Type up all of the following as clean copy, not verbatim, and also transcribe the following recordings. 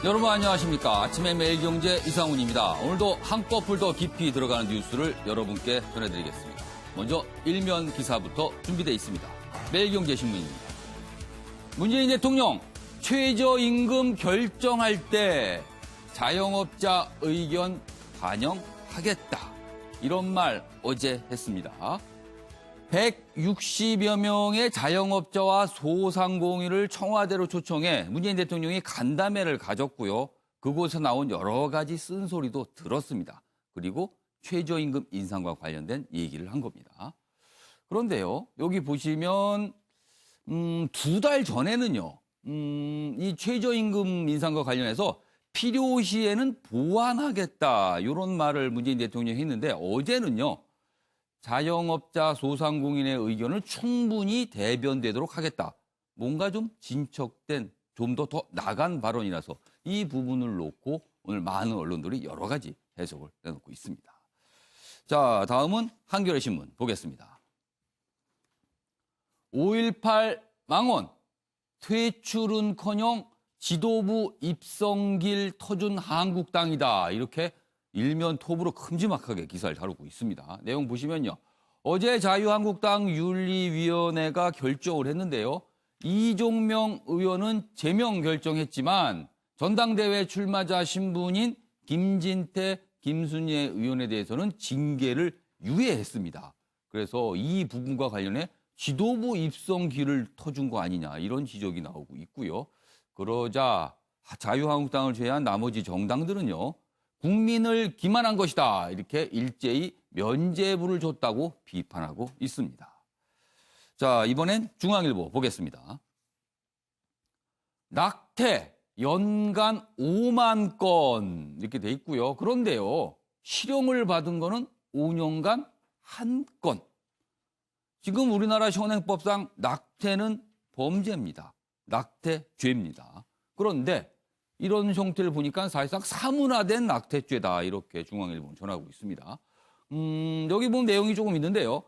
여러분 안녕하십니까. 아침의 매일경제 이상훈입니다. 오늘도 한꺼풀 더 깊이 들어가는 뉴스를 여러분께 전해드리겠습니다. 먼저 일면 기사부터 준비되어 있습니다. 매일경제신문입니다. 문재인 대통령 최저임금 결정할 때 자영업자 의견 반영하겠다. 이런 말 어제 했습니다. 160여 명의 자영업자와 소상공인을 청와대로 초청해 문재인 대통령이 간담회를 가졌고요. 그곳에서 나온 여러 가지 쓴소리도 들었습니다. 그리고 최저임금 인상과 관련된 얘기를 한 겁니다. 그런데요, 여기 보시면 2달 전에는요, 이 최저임금 인상과 관련해서 필요시에는 보완하겠다 이런 말을 문재인 대통령이 했는데 어제는요. 자영업자 소상공인의 의견을 충분히 대변되도록 하겠다. 뭔가 좀 진척된, 좀 더 나간 발언이라서 이 부분을 놓고 오늘 많은 언론들이 여러 가지 해석을 내놓고 있습니다. 자, 다음은 한겨레 신문 보겠습니다. 5.18 망언, 퇴출은커녕 지도부 입성길 터준 한국당이다. 이렇게 일면 톱으로 큼지막하게 기사를 다루고 있습니다. 내용 보시면요. 어제 자유한국당 윤리위원회가 결정을 했는데요. 이종명 의원은 제명 결정했지만 전당대회 출마자 신분인 김진태, 김순예 의원에 대해서는 징계를 유예했습니다. 그래서 이 부분과 관련해 지도부 입성길을 터준 거 아니냐 이런 지적이 나오고 있고요. 그러자 자유한국당을 제외한 나머지 정당들은요. 국민을 기만한 것이다. 이렇게 일제히 면죄부를 줬다고 비판하고 있습니다. 자, 이번엔 중앙일보 보겠습니다. 낙태 연간 5만 건 이렇게 돼 있고요. 그런데요. 실형을 받은 거는 5년간 1건. 지금 우리나라 현행법상 낙태는 범죄입니다. 낙태죄입니다. 그런데 이런 형태를 보니까 사실상 사문화된 낙태죄다. 이렇게 중앙일보는 전하고 있습니다. 여기 보면 내용이 조금 있는데요.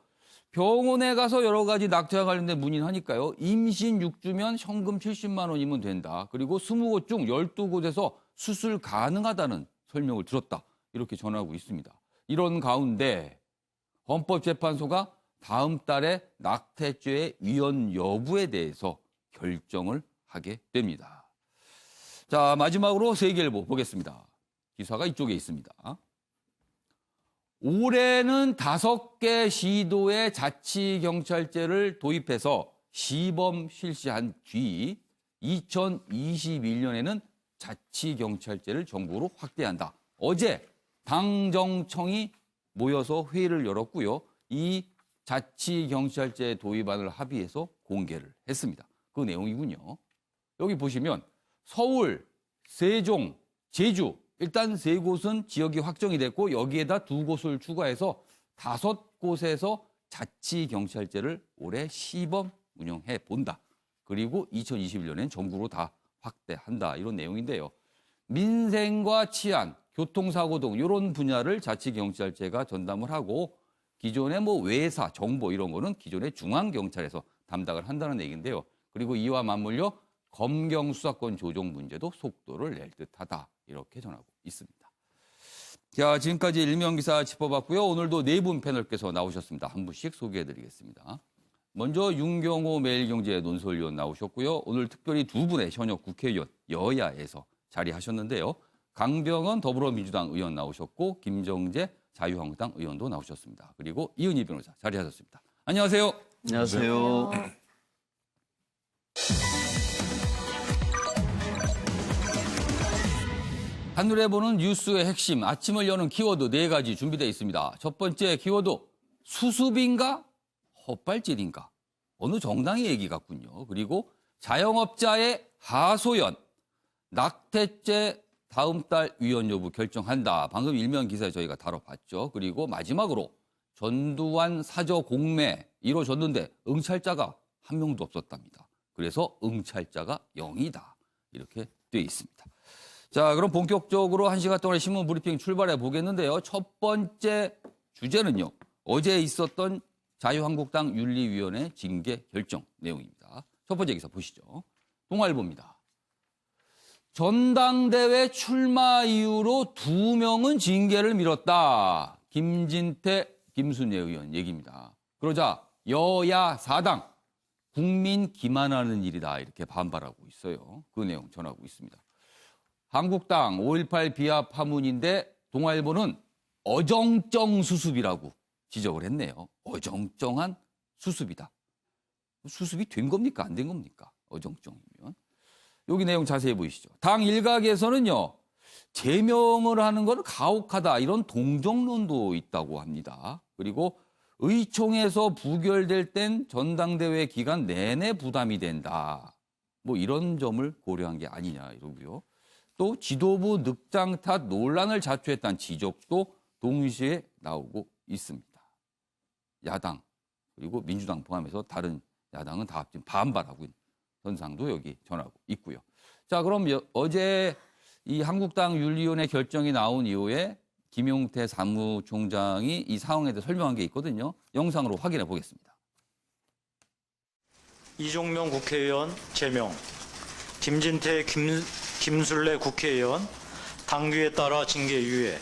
병원에 가서 여러 가지 낙태와 관련된 문의하니까요. 임신 6주면 현금 70만 원이면 된다. 그리고 20곳 중 12곳에서 수술 가능하다는 설명을 들었다. 이렇게 전하고 있습니다. 이런 가운데 헌법재판소가 다음 달에 낙태죄의 위헌 여부에 대해서 결정을 하게 됩니다. 자, 마지막으로 세계일보 보겠습니다. 기사가 이쪽에 있습니다. 올해는 5개 시도에 자치경찰제를 도입해서 시범 실시한 뒤 2021년에는 자치경찰제를 전국으로 확대한다. 어제 당정청이 모여서 회의를 열었고요. 이 자치경찰제 도입안을 합의해서 공개를 했습니다. 그 내용이군요. 여기 보시면 서울, 세종, 제주 일단 3곳은 지역이 확정이 됐고 여기에다 2곳을 추가해서 5곳에서 자치경찰제를 올해 시범 운영해 본다. 그리고 2021년엔 전국으로 다 확대한다. 이런 내용인데요. 민생과 치안, 교통사고 등 이런 분야를 자치경찰제가 전담을 하고 기존의 외사, 정보 이런 거는 기존의 중앙경찰에서 담당을 한다는 얘기인데요. 그리고 이와 맞물려 검경 수사권 조정 문제도 속도를 낼 듯하다. 이렇게 전하고 있습니다. 자, 지금까지 일면 기사 짚어봤고요. 오늘도 4분 패널께서 나오셨습니다. 한 분씩 소개해드리겠습니다. 먼저 윤경호 매일경제 논설위원 나오셨고요. 오늘 특별히 2분의 현역 국회의원 여야에서 자리하셨는데요. 강병원 더불어민주당 의원 나오셨고 김정재 자유한국당 의원도 나오셨습니다. 그리고 이은희 변호사 자리하셨습니다. 안녕하세요. 안녕하세요. 한눈에 보는 뉴스의 핵심, 아침을 여는 키워드 4가지 준비되어 있습니다. 첫 번째 키워드, 수습인가? 헛발질인가? 어느 정당의 얘기 같군요. 그리고 자영업자의 하소연, 낙태죄 다음 달 위헌 여부 결정한다. 방금 일면 기사에 저희가 다뤄봤죠. 그리고 마지막으로 전두환 사저 공매 이루어졌는데 응찰자가 한 명도 없었답니다. 그래서 응찰자가 0이다. 이렇게 되어 있습니다. 자, 그럼 본격적으로 1시간 동안의 신문 브리핑 출발해 보겠는데요. 첫 번째 주제는요. 어제 있었던 자유한국당 윤리위원회 징계 결정 내용입니다. 첫 번째 기사 보시죠. 동아일보입니다. 전당대회 출마 이후로 2명은 징계를 미뤘다. 김진태, 김순례 의원 얘기입니다. 그러자 여야 4당 국민 기만하는 일이다 이렇게 반발하고 있어요. 그 내용 전하고 있습니다. 한국당 5.18 비하 파문인데 동아일보는 어정쩡 수습이라고 지적을 했네요. 어정쩡한 수습이다. 수습이 된 겁니까? 안 된 겁니까? 어정쩡이면. 여기 내용 자세히 보이시죠. 당 일각에서는요. 제명을 하는 건 가혹하다. 이런 동정론도 있다고 합니다. 그리고 의총에서 부결될 땐 전당대회 기간 내내 부담이 된다. 뭐 이런 점을 고려한 게 아니냐 이러고요. 또 지도부 늑장 탓 논란을 자초했다는 지적도 동시에 나오고 있습니다. 야당 그리고 민주당 포함해서 다른 야당은 다 지금 반발하고 있는 현상도 여기 전하고 있고요. 자, 그럼 어제 이 한국당 윤리위원회 결정이 나온 이후에 김용태 사무총장이 이 상황에 대해 설명한 게 있거든요. 영상으로 확인해 보겠습니다. 이종명 국회의원 제명, 김진태, 김순례 국회의원 당규에 따라 징계 유예,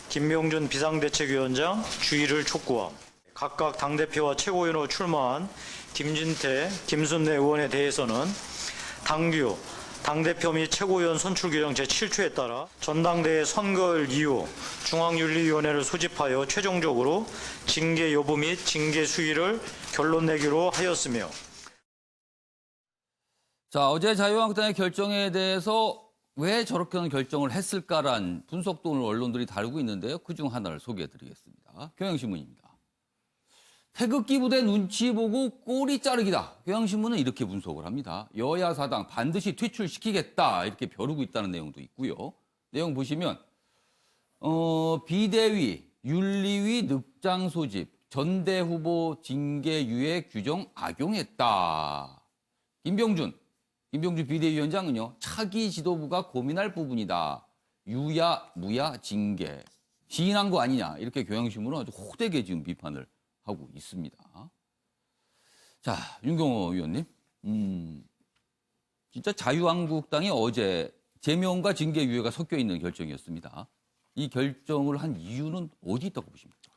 김명준 비상대책위원장 주의를 촉구함. 각각 당대표와 최고위원으로 출마한 김진태, 김순례 의원에 대해서는 당규, 당대표 및 최고위원 선출규정 제7조에 따라 전당대회 선거일 이후 중앙윤리위원회를 소집하여 최종적으로 징계 여부 및 징계 수위를 결론 내기로 하였으며. 자, 어제 자유한국당의 결정에 대해서 왜 저렇게 결정을 했을까란 분석도 오늘 언론들이 다루고 있는데요. 그중 하나를 소개해드리겠습니다. 경향신문입니다. 태극기 부대 눈치 보고 꼬리 자르기다. 경향신문은 이렇게 분석을 합니다. 여야 사당 반드시 퇴출시키겠다. 이렇게 벼르고 있다는 내용도 있고요. 내용 보시면 비대위, 윤리위 늑장 소집, 전대 후보 징계 유예 규정 악용했다. 김병준 비대위원장은요. 차기 지도부가 고민할 부분이다. 유야, 무야, 징계. 시인한 거 아니냐. 이렇게 경향신문은 아주 호되게 지금 비판을 하고 있습니다. 자, 윤경호 의원님. 진짜 자유한국당이 어제 제명과 징계 유예가 섞여 있는 결정이었습니다. 이 결정을 한 이유는 어디 있다고 보십니까?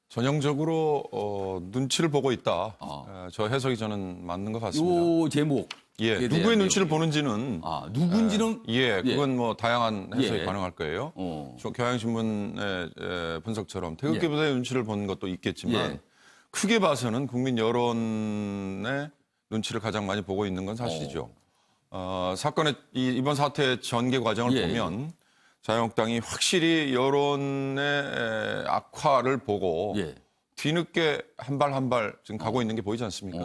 전형적으로 눈치를 보고 있다. 저 해석이 저는 맞는 것 같습니다. 요 제목. 예, 누구의 눈치를 보는지는 누군지는 그건 뭐 다양한 해석이 가능할 거예요. 경향신문의 분석처럼 태극기 예. 부대의 눈치를 보는 것도 있겠지만 예. 크게 봐서는 국민 여론의 눈치를 가장 많이 보고 있는 건 사실이죠. 사건의 이번 사태의 전개 과정을 예. 보면 자유한국당이 확실히 여론의 악화를 보고 예. 뒤늦게 한 발 한 발 지금 가고 있는 게 보이지 않습니까?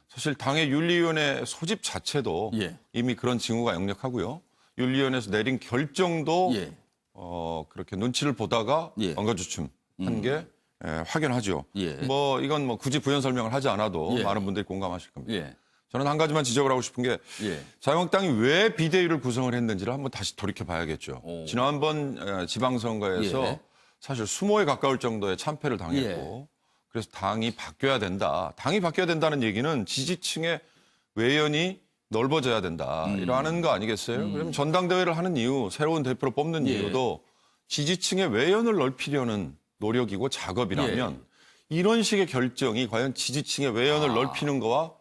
사실 당의 윤리위원회 소집 자체도 예. 이미 그런 징후가 역력하고요. 윤리위원회에서 내린 결정도 예. 그렇게 눈치를 보다가 예. 엉거주춤한 게 확연하죠. 예. 뭐 이건 뭐 굳이 부연 설명을 하지 않아도 예. 많은 분들이 공감하실 겁니다. 예. 저는 한 가지만 지적을 하고 싶은 게 예. 자유한국당이 왜 비대위를 구성을 했는지를 한번 다시 돌이켜 봐야겠죠. 지난번 지방선거에서 예. 사실 수모에 가까울 정도의 참패를 당했고 그래서 당이 바뀌어야 된다. 당이 바뀌어야 된다는 얘기는 지지층의 외연이 넓어져야 된다. 이러는 거 아니겠어요? 그러면 전당대회를 하는 이유, 새로운 대표를 뽑는 이유도 지지층의 외연을 넓히려는 노력이고 작업이라면 이런 식의 결정이 과연 지지층의 외연을 넓히는 거와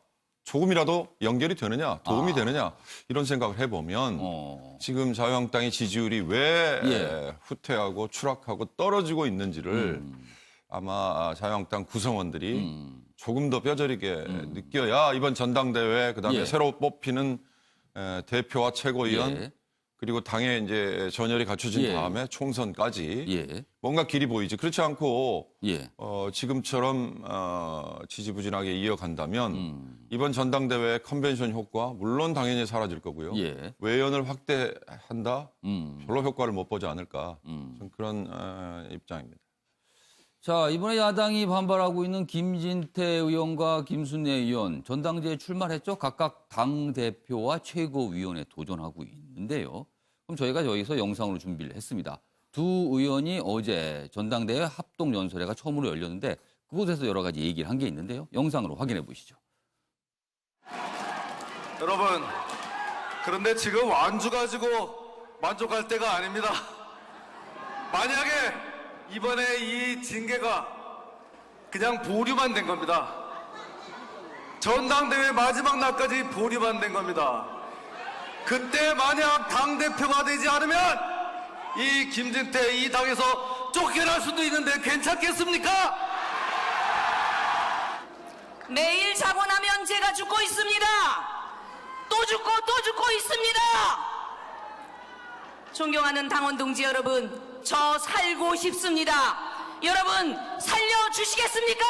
조금이라도 연결이 되느냐, 도움이 되느냐 이런 생각을 해보면 지금 자유한국당의 지지율이 왜 후퇴하고 추락하고 떨어지고 있는지를 아마 자유한국당 구성원들이 조금 더 뼈저리게 느껴야 이번 전당대회 그다음에 새로 뽑히는 대표와 최고위원 그리고 당에 이제 전열이 갖춰진 다음에 총선까지 뭔가 길이 보이지. 그렇지 않고 지금처럼 지지부진하게 이어간다면 이번 전당대회 컨벤션 효과 물론 당연히 사라질 거고요. 외연을 확대한다. 별로 효과를 못 보지 않을까. 전 그런 입장입니다. 자, 이번에 야당이 반발하고 있는 김진태 의원과 김순례 의원 전당대회에 출마를 했죠. 각각 당대표와 최고위원에 도전하고 있는데요. 그럼 저희가 여기서 영상으로 준비를 했습니다. 두 의원이 어제 전당대회 합동연설회가 처음으로 열렸는데 그곳에서 여러 가지 얘기를 한 게 있는데요. 영상으로 확인해 보시죠. 여러분, 그런데 지금 완주 가지고 만족할 때가 아닙니다. 만약에 이번에 이 징계가 그냥 보류만 된 겁니다. 전당대회 마지막 날까지 보류만 된 겁니다. 그때 만약 당대표가 되지 않으면 이 김진태 이 당에서 쫓겨날 수도 있는데 괜찮겠습니까? 매일 자고 나면 제가 죽고 있습니다. 또 죽고 있습니다. 존경하는 당원 동지 여러분, 저 살고 싶습니다. 여러분 살려주시겠습니까?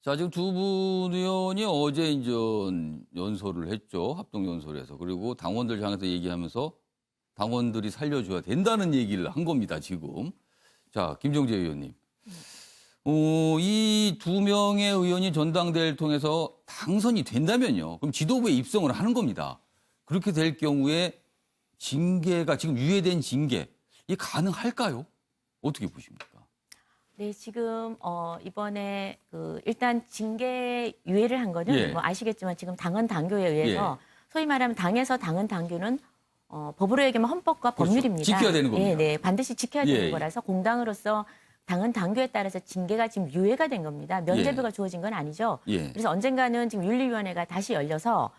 자, 지금 두 분 의원이 어제 이제 연설을 했죠. 합동 연설에서. 그리고 당원들 향해서 얘기하면서 당원들이 살려줘야 된다는 얘기를 한 겁니다, 지금. 자, 김정재 의원님. 이 두 명의 의원이 전당대회를 통해서 당선이 된다면요. 그럼 지도부에 입성을 하는 겁니다. 그렇게 될 경우에 징계가 지금 유예된 징계, 이게 가능할까요? 어떻게 보십니까? 네, 지금 이번에 일단 징계 유예를 한 거는 예. 뭐 아시겠지만 지금 당헌 당규에 의해서 소위 말하면 당에서 당헌 당규는 법으로 얘기하면 헌법과 그렇죠. 법률입니다. 지켜야 되는 겁니다. 네, 네, 반드시 지켜야 예, 되는 예. 거라서 공당으로서 당헌 당규에 따라서 징계가 지금 유예가 된 겁니다. 면제부가 주어진 건 아니죠. 예. 그래서 언젠가는 지금 윤리위원회가 다시 열려서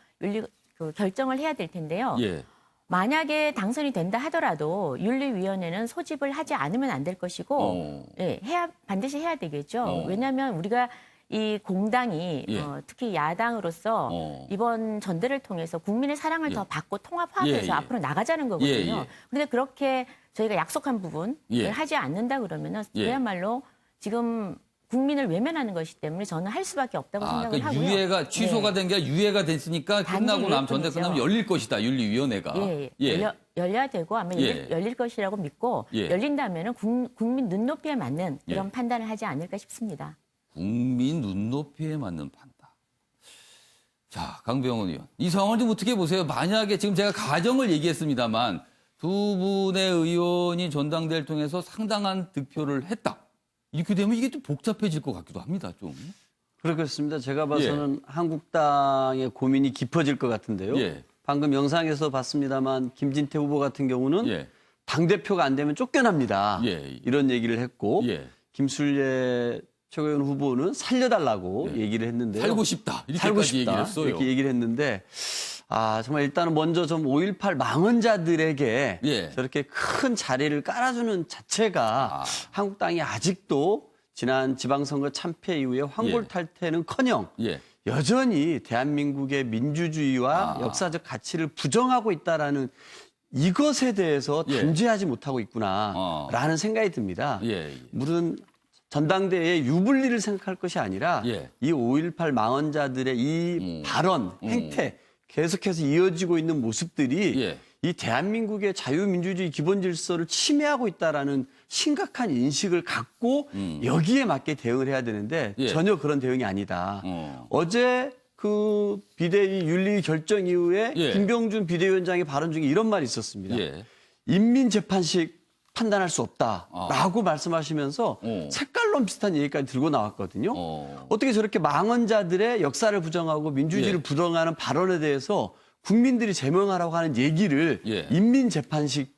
결정을 해야 될 텐데요. 예. 만약에 당선이 된다 하더라도 윤리위원회는 소집을 하지 않으면 안 될 것이고, 예, 반드시 해야 되겠죠. 왜냐하면 우리가 이 공당이 예. 특히 야당으로서 이번 전대를 통해서 국민의 사랑을 예. 더 받고 통합화해서 예, 예. 앞으로 나가자는 거거든요. 예, 예. 그런데 그렇게 저희가 약속한 부분을 예. 하지 않는다 그러면은 예. 그야말로 지금 국민을 외면하는 것이기 때문에 저는 할 수밖에 없다고 생각을 그러니까 하고요. 유예가 취소가 네. 된 게 아니라 유예가 됐으니까 끝나고 나면 전대 유예뿐이죠. 끝나면 열릴 것이다, 윤리위원회가. 예, 열려야 되고 아마 예. 열릴 것이라고 믿고 예. 열린다면은 국민 눈높이에 맞는 이런 예. 판단을 하지 않을까 싶습니다. 국민 눈높이에 맞는 판단. 자, 강병원 의원. 이 상황을 좀 어떻게 보세요? 만약에 지금 제가 가정을 얘기했습니다만 두 분의 의원이 전당대회를 통해서 상당한 득표를 했다. 이렇게 되면 이게 좀 복잡해질 것 같기도 합니다, 좀. 그렇습니다. 제가 봐서는 한국당의 고민이 깊어질 것 같은데요. 예. 방금 영상에서 봤습니다만 김진태 후보 같은 경우는 예. 당대표가 안 되면 쫓겨납니다. 예. 이런 얘기를 했고 예. 김술래 최고위원 후보는 살려달라고 얘기를 했는데요. 살고 싶다. 살고 이렇게까지 싶다. 얘기를 했어요. 이렇게 얘기를 했는데 정말 일단은 먼저 좀 5.18 망언자들에게 예. 저렇게 큰 자리를 깔아주는 자체가 한국당이 아직도 지난 지방선거 참패 이후에 황골탈퇴는커녕 예. 여전히 대한민국의 민주주의와 역사적 가치를 부정하고 있다라는 이것에 대해서 예. 단죄하지 못하고 있구나라는 생각이 듭니다. 예. 무슨 전당대회의 유불리를 생각할 것이 아니라 예. 이 5.18 망언자들의 이 발언, 행태 계속해서 이어지고 있는 모습들이 예. 이 대한민국의 자유민주주의 기본 질서를 침해하고 있다라는 심각한 인식을 갖고 여기에 맞게 대응을 해야 되는데 예. 전혀 그런 대응이 아니다. 어. 어제 그 비대위 윤리 결정 이후에 예. 김병준 비대위원장의 발언 중에 이런 말이 있었습니다. 예. 인민재판식 판단할 수 없다라고 말씀하시면서 색깔론 비슷한 얘기까지 들고 나왔거든요. 어떻게 저렇게 망언자들의 역사를 부정하고 민주주의를 예. 부정하는 발언에 대해서 국민들이 제명하라고 하는 얘기를 예. 인민재판식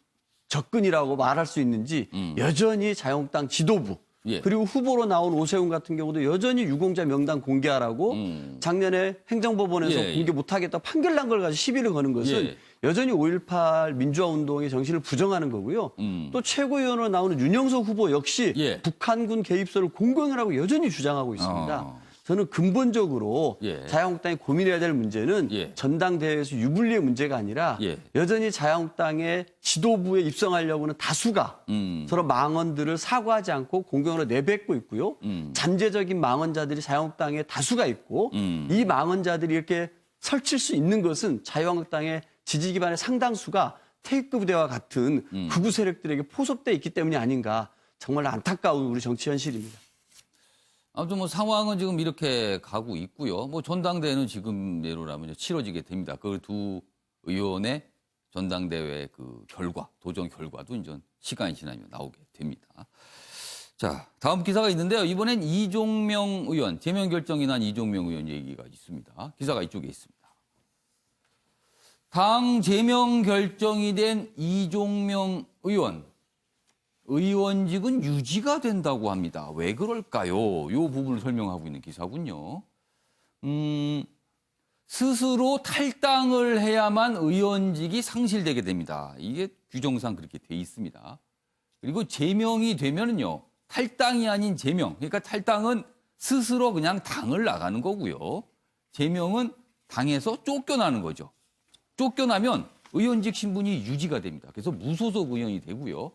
접근이라고 말할 수 있는지 여전히 자유한국당 지도부 예. 그리고 후보로 나온 오세훈 같은 경우도 여전히 유공자 명단 공개하라고 작년에 행정법원에서 예, 예. 공개 못하겠다 판결 난 걸 가지고 시비를 거는 것은 예. 여전히 5.18 민주화 운동의 정신을 부정하는 거고요. 또 최고위원으로 나오는 윤영석 후보 역시 예. 북한군 개입설을 공공연하고 여전히 주장하고 있습니다. 저는 근본적으로 예. 자유한국당이 고민해야 될 문제는 예. 전당대회에서 유불리의 문제가 아니라 예. 여전히 자유한국당의 지도부에 입성하려고는 다수가 저런 망언들을 사과하지 않고 공공연으로 내뱉고 있고요. 잠재적인 망언자들이 자유한국당에 다수가 있고 이 망언자들이 이렇게 설칠 수 있는 것은 자유한국당의 지지 기반의 상당수가 테이크 부대와 같은 극우 세력들에게 포섭돼 있기 때문이 아닌가 정말 안타까운 우리 정치 현실입니다. 아무튼 뭐 상황은 지금 이렇게 가고 있고요. 뭐 전당대회는 지금대로라면 이제 치러지게 됩니다. 그 두 의원의 전당대회 그 결과, 도전 결과도 이제 시간이 지나면 나오게 됩니다. 자, 다음 기사가 있는데요. 이번엔 이종명 의원, 제명 결정이 난 이종명 의원 얘기가 있습니다. 기사가 이쪽에 있습니다. 당 제명 결정이 된 이종명 의원, 의원직은 유지가 된다고 합니다. 왜 그럴까요? 이 부분을 설명하고 있는 기사군요. 스스로 탈당을 해야만 의원직이 상실되게 됩니다. 이게 규정상 그렇게 돼 있습니다. 그리고 제명이 되면은요, 탈당이 아닌 제명. 그러니까 탈당은 스스로 그냥 당을 나가는 거고요. 제명은 당에서 쫓겨나는 거죠. 쫓겨나면 의원직 신분이 유지가 됩니다. 그래서 무소속 의원이 되고요.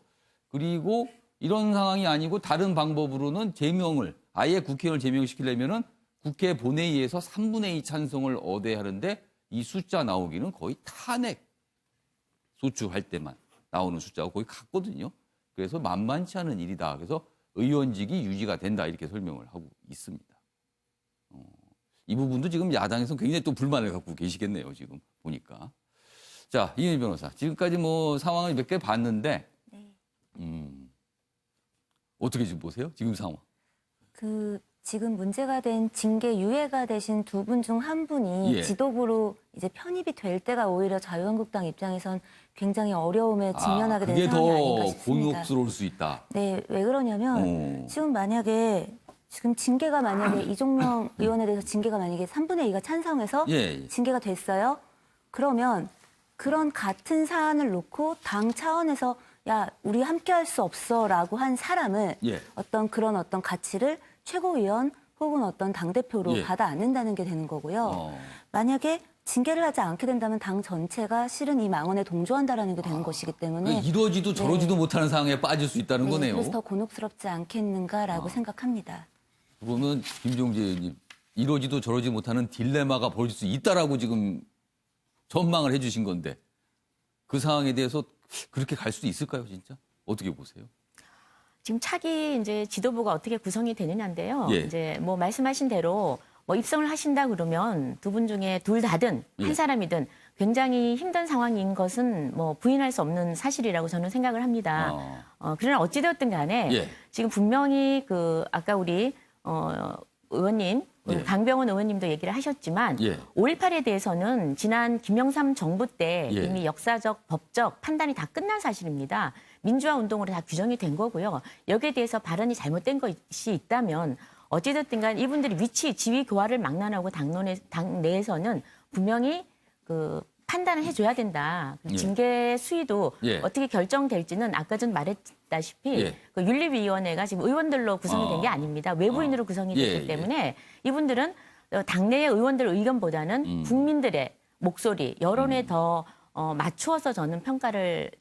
그리고 이런 상황이 아니고 다른 방법으로는 제명을, 아예 국회의원을 제명시키려면은 국회 본회의에서 3분의 2 찬성을 얻어야 하는데 이 숫자 나오기는 거의 탄핵 소추할 때만 나오는 숫자가 거의 같거든요. 그래서 만만치 않은 일이다. 그래서 의원직이 유지가 된다. 이렇게 설명을 하고 있습니다. 이 부분도 지금 야당에서는 굉장히 또 불만을 갖고 계시겠네요. 지금 보니까. 자, 이은희 변호사. 지금까지 뭐 상황을 몇 개 봤는데 어떻게 지금 보세요? 지금 상황. 지금 문제가 된 징계 유예가 되신 두 분 중 한 분이 예. 지도부로 이제 편입이 될 때가 오히려 자유한국당 입장에선 굉장히 어려움에 직면하게 된 그게 상황이 아닌가 더 싶습니다. 곤혹스러울 수 있다. 네, 왜 그러냐면 지금 만약에 지금 징계가 만약에 이종명 의원에 대해서 징계가 만약에 3분의 2가 찬성해서 예. 징계가 됐어요. 그러면 그런 같은 사안을 놓고 당 차원에서 야, 우리 함께 할 수 없어라고 한 사람을 예. 어떤 가치를 최고위원 혹은 어떤 당대표로 예. 받아 안는다는 게 되는 거고요. 만약에 징계를 하지 않게 된다면 당 전체가 실은 이 망언에 동조한다라는 게 되는 것이기 때문에 이러지도 저러지도 못하는 상황에 빠질 수 있다는 네, 거네요. 그래서 더 곤혹스럽지 않겠는가라고 생각합니다. 그러면 김종재 의원님, 이러지도 저러지 못하는 딜레마가 벌어질 수 있다라고 지금 전망을 해주신 건데 그 상황에 대해서 그렇게 갈 수도 있을까요, 진짜? 어떻게 보세요? 지금 차기 이제 지도부가 어떻게 구성이 되느냐인데요. 예. 이제 뭐 말씀하신 대로 뭐 입성을 하신다 그러면 두 분 중에 둘 다든 한 예. 사람이든 굉장히 힘든 상황인 것은 뭐 부인할 수 없는 사실이라고 저는 생각을 합니다. 그러나 어찌되었든 간에 예. 지금 분명히 아까 우리 의원님, 예. 강병원 의원님도 얘기를 하셨지만 예. 5.18에 대해서는 지난 김영삼 정부 때 예. 이미 역사적, 법적 판단이 다 끝난 사실입니다. 민주화 운동으로 다 규정이 된 거고요. 여기에 대해서 발언이 잘못된 것이 있다면 어찌됐든 간 이분들이 지위 교화를 막론하고 당 내에서는 분명히 판단을 해줘야 된다. 예. 징계 수위도 예. 어떻게 결정될지는 아까 전 말했다시피 예. 윤리위원회가 지금 의원들로 구성이 된 게 아닙니다. 외부인으로 구성이 됐기 예. 때문에 이분들은 당내의 의원들 의견보다는 국민들의 목소리, 여론에 더 맞추어서 저는 평가를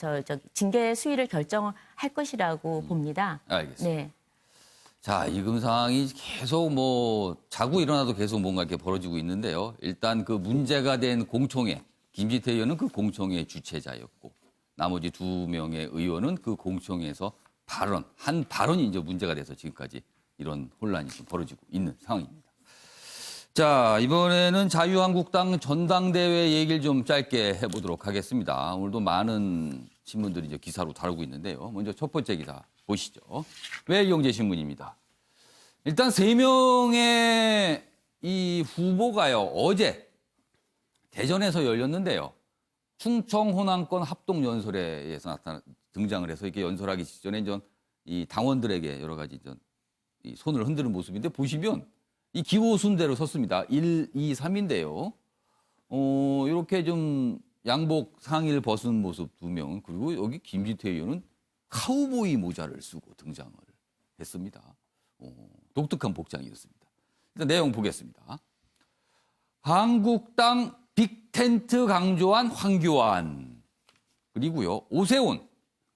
징계 수위를 결정할 것이라고 봅니다. 알겠습니다. 네. 자, 지금 상황이 계속 자고 일어나도 계속 뭔가 이렇게 벌어지고 있는데요. 일단 그 문제가 된 공청회, 김진태 의원은 그 공청회 주최자였고, 나머지 2명의 의원은 그 공청회에서 한 발언이 이제 문제가 돼서 지금까지 이런 혼란이 좀 벌어지고 있는 상황입니다. 자, 이번에는 자유한국당 전당대회 얘기를 좀 짧게 해보도록 하겠습니다. 오늘도 많은 신문들이 이제 기사로 다루고 있는데요. 먼저 첫 번째 기사 보시죠. 외일경제 신문입니다. 일단 3명의 이 후보가요, 어제 대전에서 열렸는데요. 충청 호남권 합동연설회에서 등장을 해서 이렇게 연설하기 직전에 이 당원들에게 여러 가지 이 손을 흔드는 모습인데 보시면 이 기호순대로 섰습니다. 1, 2, 3인데요. 이렇게 좀 양복 상의를 벗은 모습 2명, 그리고 여기 김진태 의원은 카우보이 모자를 쓰고 등장을 했습니다. 독특한 복장이었습니다. 일단 내용 보겠습니다. 한국당 빅텐트 강조한 황교안, 그리고요 오세훈,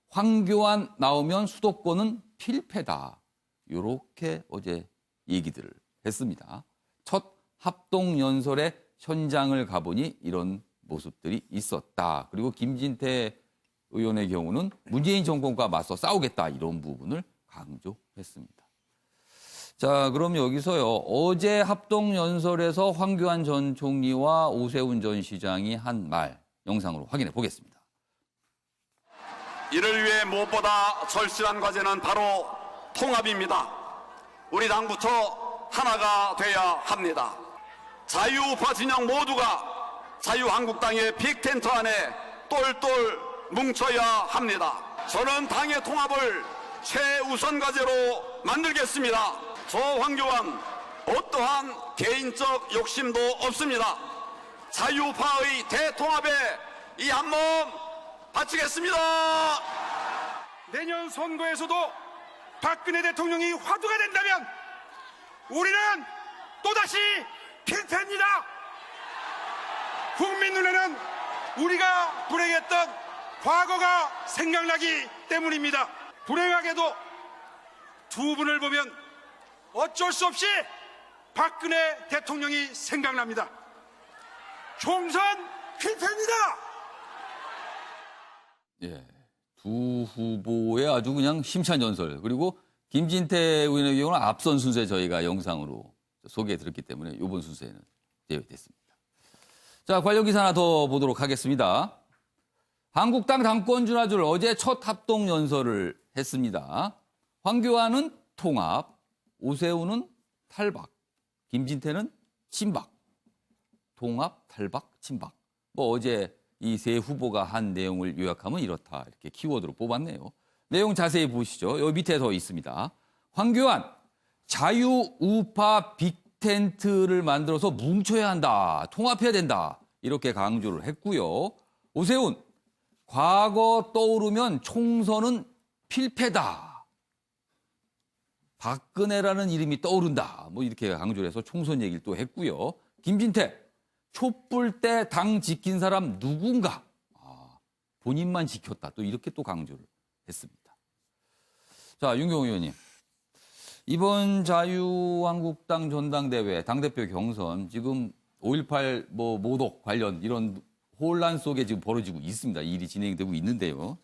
황교안 나오면 수도권은 필패다. 이렇게 어제 얘기들을 했습니다. 첫 합동연설의 현장을 가보니 이런 모습들이 있었다. 그리고 김진태 의원의 경우는 문재인 정권과 맞서 싸우겠다. 이런 부분을 강조했습니다. 자, 그럼 여기서요. 어제 합동연설에서 황교안 전 총리와 오세훈 전 시장이 한 말 영상으로 확인해 보겠습니다. 이를 위해 무엇보다 절실한 과제는 바로 통합입니다. 우리 당부터 하나가 돼야 합니다. 자유우파 진영 모두가 자유한국당의 빅텐트 안에 똘똘 뭉쳐야 합니다. 저는 당의 통합을 최우선 과제로 만들겠습니다. 저 황교안 어떠한 개인적 욕심도 없습니다. 자유파의 대통합에 이 한 몸 바치겠습니다. 내년 선거에서도 박근혜 대통령이 화두가 된다면 우리는 또다시 필패입니다. 국민 눈에는 우리가 불행했던 과거가 생각나기 때문입니다. 불행하게도 두 분을 보면 어쩔 수 없이 박근혜 대통령이 생각납니다. 총선 필패입니다. 예, 두 후보의 아주 그냥 힘찬 연설, 그리고 김진태 의원의 경우는 앞선 순서에 저희가 영상으로 소개해드렸기 때문에 이번 순서에는 제외됐습니다. 자, 관련 기사 하나 더 보도록 하겠습니다. 한국당 당권 준하줄 어제 첫 합동 연설을 했습니다. 황교안은 통합, 오세훈은 탈박, 김진태는 친박. 통합, 탈박, 친박. 뭐 어제 이 세 후보가 한 내용을 요약하면 이렇다. 이렇게 키워드로 뽑았네요. 내용 자세히 보시죠. 여기 밑에 더 있습니다. 황교안, 자유우파 빅텐트를 만들어서 뭉쳐야 한다. 통합해야 된다. 이렇게 강조를 했고요. 오세훈, 과거 떠오르면 총선은 필패다. 박근혜라는 이름이 떠오른다. 뭐 이렇게 강조를 해서 총선 얘기를 또 했고요. 김진태, 촛불 때 당 지킨 사람 누군가. 본인만 지켰다. 또 이렇게 또 강조를 했습니다. 자, 윤경호 의원님. 이번 자유한국당 전당대회 당대표 경선 지금 5.18 모독 관련 이런 혼란 속에 지금 벌어지고 있습니다. 이 일이 진행되고 있는데요.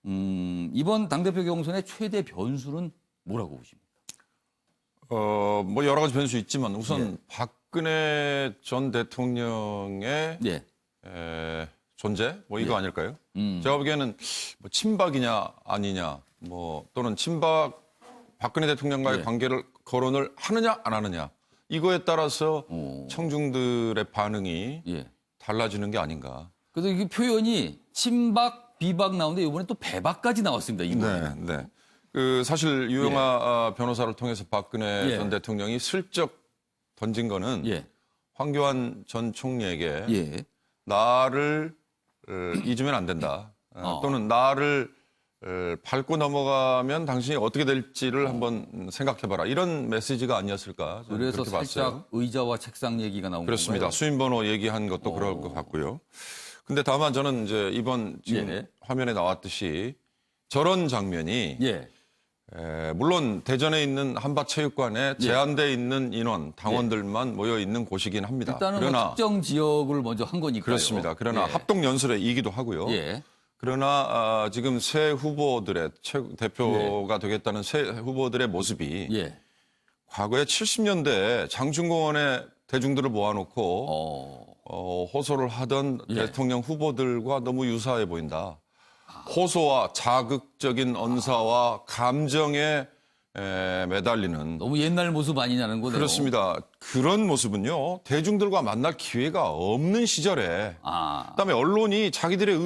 이번 당대표 경선의 최대 변수는 뭐라고 보십니까? 뭐 여러 가지 변수 있지만 우선 박근혜 전 대통령의 존재 뭐 이거 아닐까요? 제가 보기에는 뭐 친박이냐 아니냐 뭐 또는 친박 박근혜 대통령과의 관계를 거론을 하느냐 안 하느냐 이거에 따라서 청중들의 반응이 달라지는 게 아닌가. 그래서 이 표현이 친박, 비박 나오는데 이번에 또 배박까지 나왔습니다. 이번에. 네. 그 사실 유영아 변호사를 통해서 박근혜 전 대통령이 슬쩍 던진 거는 황교안 전 총리에게 나를 잊으면 안 된다. 또는 나를 밟고 넘어가면 당신이 어떻게 될지를 한번 생각해봐라. 이런 메시지가 아니었을까. 그래서 그렇게 살짝 봤어요. 의자와 책상 얘기가 나온 그렇습니다. 건가요? 수임번호 얘기한 것도 그럴 것 같고요. 근데 다만 저는 이제 이번 지금 화면에 나왔듯이 저런 장면이 물론 대전에 있는 한밭체육관에 제한돼 있는 인원, 당원들만 모여 있는 곳이긴 합니다. 일단은 그러나 뭐 특정 지역을 먼저 한 거니까요. 그렇습니다. 그러나 합동연설회이기도 하고요. 그러나 지금 새 후보들의 대표가 되겠다는 새 후보들의 모습이 과거에 70년대 장충공원에 대중들을 모아놓고 호소를 하던 대통령 후보들과 너무 유사해 보인다. 호소와 자극적인 언사와 감정에 매달리는 너무 옛날 모습 아니냐는 거네요. 그렇습니다. 그런 모습은요. 대중들과 만날 기회가 없는 시절에 그다음에 언론이 자기들의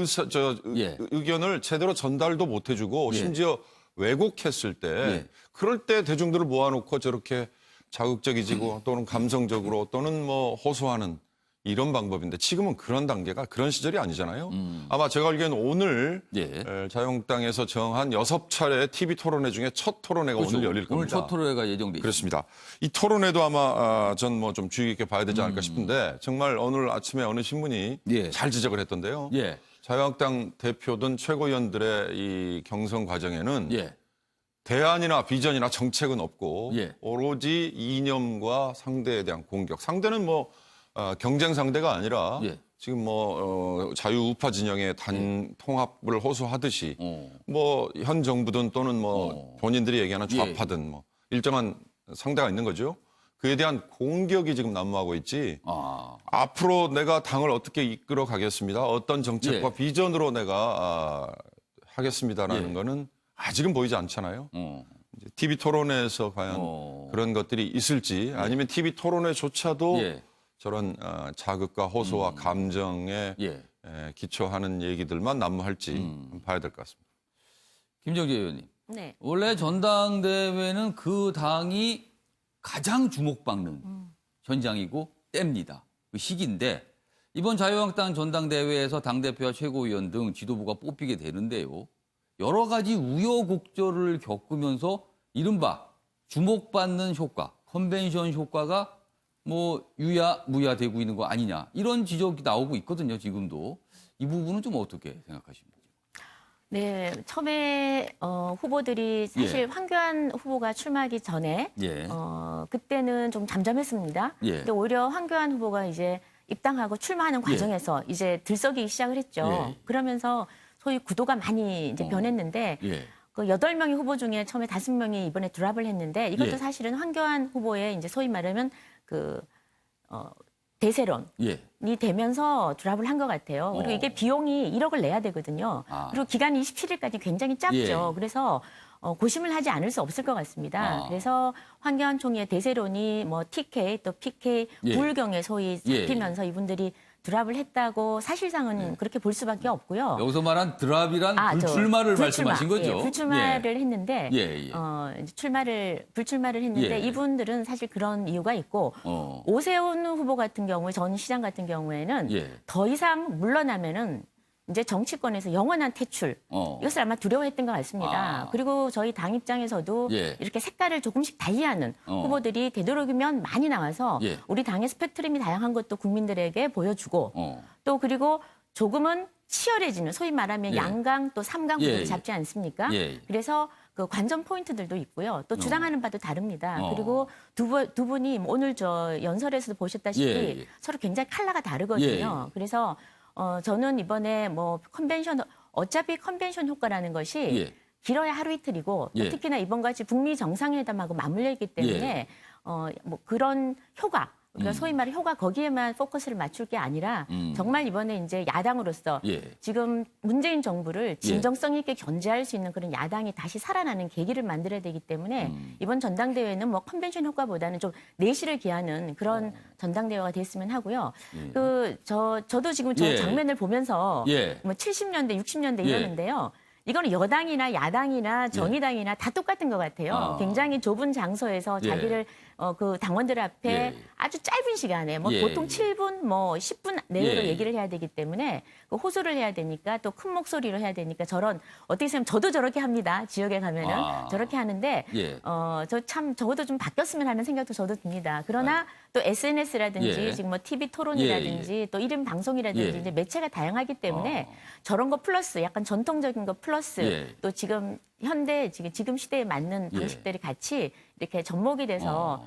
의견을 제대로 전달도 못 해주고 심지어 왜곡했을 때 그럴 때 대중들을 모아놓고 저렇게 자극적이지고 또는 감성적으로 또는 뭐 호소하는 이런 방법인데 지금은 그런 단계가 그런 시절이 아니잖아요. 아마 제가 알기에는 오늘 자유한국당에서 정한 6차례의 TV 토론회 중에 첫 토론회가 오늘 열릴 겁니다. 오늘 첫 토론회가 예정돼 있습니다. 그렇습니다. 이 토론회도 아마 전 뭐 좀 주의 깊게 봐야 되지 않을까 싶은데 정말 오늘 아침에 어느 신문이 잘 지적을 했던데요. 자유한국당 대표든 최고위원들의 이 경선 과정에는 대안이나 비전이나 정책은 없고 오로지 이념과 상대에 대한 공격. 상대는 뭐 경쟁 상대가 아니라 지금 뭐 자유우파 진영의 통합을 호소하듯이 뭐 현 정부든 또는 뭐 본인들이 얘기하는 좌파든 뭐 일정한 상대가 있는 거죠. 그에 대한 공격이 지금 난무하고 있지. 앞으로 내가 당을 어떻게 이끌어 가겠습니다. 어떤 정책과 비전으로 내가 하겠습니다라는 거는 아직은 보이지 않잖아요. TV 토론회에서 과연 그런 것들이 있을지 아니면 TV 토론회조차도 저런 자극과 호소와 감정에 예. 기초하는 얘기들만 난무할지 한번 봐야 될 것 같습니다. 김정재 의원님. 네. 원래 전당대회는 그 당이 가장 주목받는 현장이고 때입니다. 그 시기인데 이번 자유한국당 전당대회에서 당대표와 최고위원 등 지도부가 뽑히게 되는데요. 여러 가지 우여곡절을 겪으면서 이른바 주목받는 효과, 컨벤션 효과가 뭐 유야무야되고 있는 거 아니냐 이런 지적이 나오고 있거든요. 지금도. 이 부분은 좀 어떻게 생각하십니까? 네, 처음에 후보들이 사실 예. 황교안 후보가 출마하기 전에 예. 그때는 좀 잠잠했습니다. 예. 근데 오히려 황교안 후보가 이제 입당하고 출마하는 과정에서 이제 들썩이기 시작을 했죠. 예. 그러면서 소위 구도가 많이 이제 변했는데 예. 그 8명의 후보 중에 처음에 5명이 이번에 드랍을 했는데 이것도 예. 사실은 황교안 후보의 이제 소위 말하면 그 대세론이 예. 되면서 드랍을 한 것 같아요. 그리고 이게 비용이 1억을 내야 되거든요. 아. 그리고 기간이 27일까지 굉장히 짧죠. 예. 그래서 고심을 하지 않을 수 없을 것 같습니다. 아. 그래서 황교안 총리의 대세론이 뭐 TK 또 PK 예. 부울경에 소위 예. 잡히면서 이분들이 드랍을 했다고 사실상은 그렇게 볼 수밖에 없고요. 여기서 말한 드랍이란 저 불출마를 불출마, 말씀하신 거죠? 예, 불출마를 했는데 예, 예. 이제 불출마를 했는데 예. 이분들은 사실 그런 이유가 있고 오세훈 후보 같은 경우에 전 시장 같은 경우에는 예. 더 이상 물러나면은 이제 정치권에서 영원한 퇴출 이것을 아마 두려워했던 것 같습니다. 아. 그리고 저희 당 입장에서도 예. 이렇게 색깔을 조금씩 달리하는 후보들이 되도록이면 많이 나와서 예. 우리 당의 스펙트럼이 다양한 것도 국민들에게 보여주고 또 그리고 조금은 치열해지는 소위 말하면 예. 양강 또 삼강 구도를 예. 잡지 않습니까? 예. 그래서 그 관전 포인트들도 있고요. 또 주장하는 바도 다릅니다. 그리고 두 분이 오늘 저 연설에서도 보셨다시피 예. 서로 굉장히 컬러가 다르거든요. 예. 그래서 저는 이번에 뭐 어차피 컨벤션 효과라는 것이 예. 길어야 하루 이틀이고 또 예. 특히나 이번 같이 북미 정상회담하고 맞물려 있기 때문에 뭐 그런 효과 그러니까 소위 말해 효과 거기에만 포커스를 맞출 게 아니라 정말 이번에 이제 야당으로서 예. 지금 문재인 정부를 진정성 있게 견제할 수 있는 그런 야당이 다시 살아나는 계기를 만들어야 되기 때문에 이번 전당대회는 뭐 컨벤션 효과보다는 좀 내실을 기하는 그런 전당대회가 됐으면 하고요. 저도 지금 저 예. 장면을 보면서 예. 뭐 70년대, 60년대 예. 이러는데요. 이거는 여당이나 야당이나 정의당이나 다 똑같은 것 같아요. 굉장히 좁은 장소에서 예. 자기를 그 당원들 앞에 예. 아주 짧은 시간에 뭐 예. 보통 7분 뭐 10분 내외로 예. 얘기를 해야 되기 때문에 그 호소를 해야 되니까 또 큰 목소리로 해야 되니까 저런 어떻게 보면 저도 저렇게 합니다. 지역에 가면은 저렇게 하는데 예. 적어도 좀 바뀌었으면 하는 생각도 저도 듭니다. 그러나 또 SNS라든지 예. 지금 뭐 TV 토론이라든지 또 이름 방송이라든지 예. 이제 매체가 다양하기 때문에 저런 거 플러스 약간 전통적인 거 플러스 예. 또 지금 현대 지금 시대에 맞는 방식들이 같이 이렇게 접목이 돼서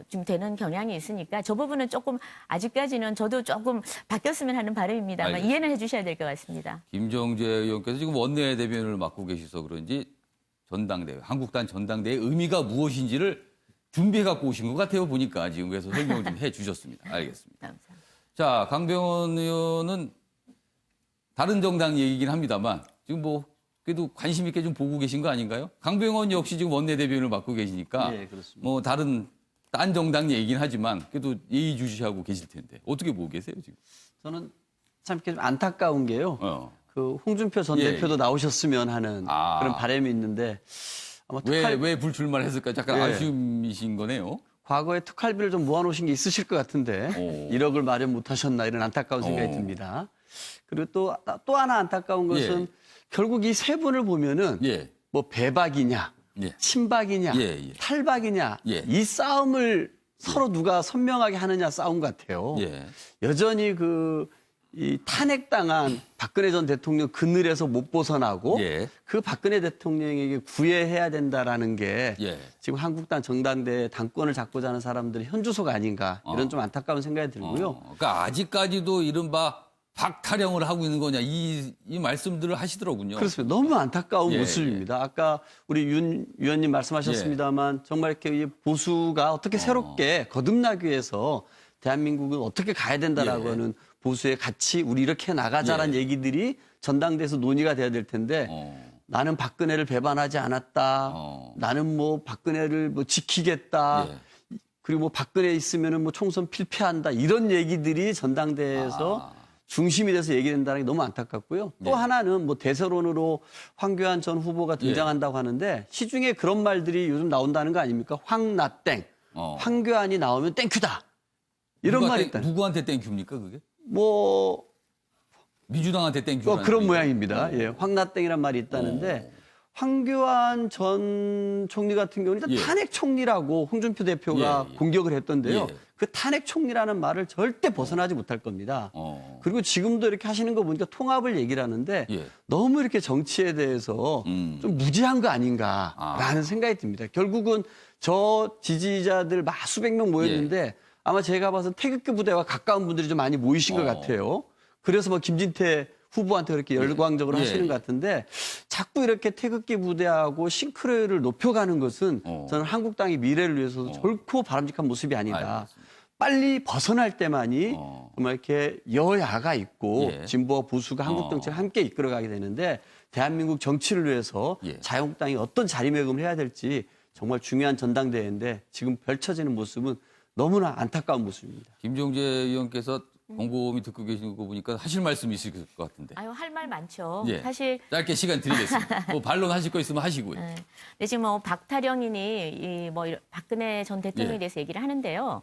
좀 되는 경향이 있으니까 저 부분은 조금 아직까지는 저도 조금 바뀌었으면 하는 바람입니다만 알겠습니다. 이해는 해주셔야 될 것 같습니다. 김정재 의원께서 지금 원내대변을 맡고 계셔서 그런지 전당대회, 한국당 전당대회의 의미가 무엇인지를 준비해 갖고 오신 것 같아요. 보니까 지금 그래서 설명 좀 해 주셨습니다. 알겠습니다. 감사합니다. 자, 강병원 의원은 다른 정당 얘기긴 합니다만 지금 뭐 그래도 관심 있게 좀 보고 계신 거 아닌가요? 강병원 역시 지금 원내대변을 맡고 계시니까 예, 그렇습니다. 뭐 딴 정당 얘기긴 하지만 그래도 예의주시하고 계실 텐데 어떻게 보고 계세요 지금? 저는 참 이렇게 좀 안타까운 게요. 그 홍준표 전 예. 대표도 나오셨으면 하는 아. 그런 바람이 있는데 아마 왜 불출마를 했을까? 약간 예. 아쉬움이신 거네요. 과거에 특활비를 좀 모아놓으신 게 있으실 것 같은데 오. 1억을 마련 못하셨나 이런 안타까운 생각이 듭니다. 그리고 또 하나 안타까운 것은 예. 결국 이 세 분을 보면은 예. 뭐 배박이냐, 예. 친박이냐, 예, 예. 탈박이냐 예. 이 싸움을 서로 누가 선명하게 하느냐 싸움 같아요. 예. 여전히 이 탄핵당한 박근혜 전 대통령 그늘에서 못 벗어나고 예. 그 박근혜 대통령에게 구애해야 된다라는 게 예. 지금 한국당 정당대 당권을 잡고자 하는 사람들의 현주소가 아닌가 이런 좀 안타까운 생각이 들고요. 그러니까 아직까지도 이른바 박타령을 하고 있는 거냐 이 말씀들을 하시더라군요. 그렇습니다. 너무 안타까운 예, 모습입니다. 아까 우리 윤 위원님 말씀하셨습니다만 정말 이렇게 보수가 어떻게 새롭게 거듭나기 위해서 대한민국은 어떻게 가야 된다라고 예. 하는 보수의 가치 우리 이렇게 나가자라는 예. 얘기들이 전당대에서 논의가 돼야 될 텐데 나는 박근혜를 배반하지 않았다. 나는 뭐 박근혜를 뭐 지키겠다. 예. 그리고 뭐 박근혜 있으면은 뭐 총선 필패한다 이런 얘기들이 전당대회에서 중심이 돼서 얘기된다는 게 너무 안타깝고요. 또 네. 하나는 뭐 대세론으로 황교안 전 후보가 등장한다고 하는데 시중에 그런 말들이 요즘 나온다는 거 아닙니까? 황나땡. 황교안이 나오면 땡큐다. 이런 말이 있다. 누구한테 땡큐입니까 그게? 뭐 민주당한테 땡큐라는 그런 얘기가? 모양입니다. 예, 황나땡이란 말이 있다는데 황교안 전 총리 같은 경우는 일단 탄핵 총리라고 홍준표 대표가 공격을 했던데요. 그 탄핵 총리라는 말을 절대 벗어나지 못할 겁니다. 그리고 지금도 이렇게 하시는 거 보니까 통합을 얘기를 하는데 너무 이렇게 정치에 대해서 좀 무지한 거 아닌가라는 생각이 듭니다. 결국은 저 지지자들 수백 명 모였는데 아마 제가 봐서 태극기 부대와 가까운 분들이 좀 많이 모이신 것 같아요. 그래서 뭐 김진태 후보한테 그렇게 열광적으로 하시는 것 같은데 자꾸 이렇게 태극기 부대하고 싱크로율을 높여가는 것은 저는 한국당의 미래를 위해서도 결코 바람직한 모습이 아니다. 빨리 벗어날 때만이 정말 이렇게 여야가 있고 진보와 보수가 한국 정치를 함께 이끌어가게 되는데 대한민국 정치를 위해서 자유한국당이 어떤 자리매김을 해야 될지 정말 중요한 전당대회인데 지금 펼쳐지는 모습은 너무나 안타까운 모습입니다. 김종재 의원께서 곰곰이 듣고 계시는 거 보니까 하실 말씀이 있을 것 같은데. 아유, 할 말 많죠. 예. 사실 짧게 시간 드리겠습니다. 뭐 반론하실 거 있으면 하시고요. 네. 근데 지금 뭐 박타령이니 박근혜 전 대통령에 대해서 얘기를 하는데요.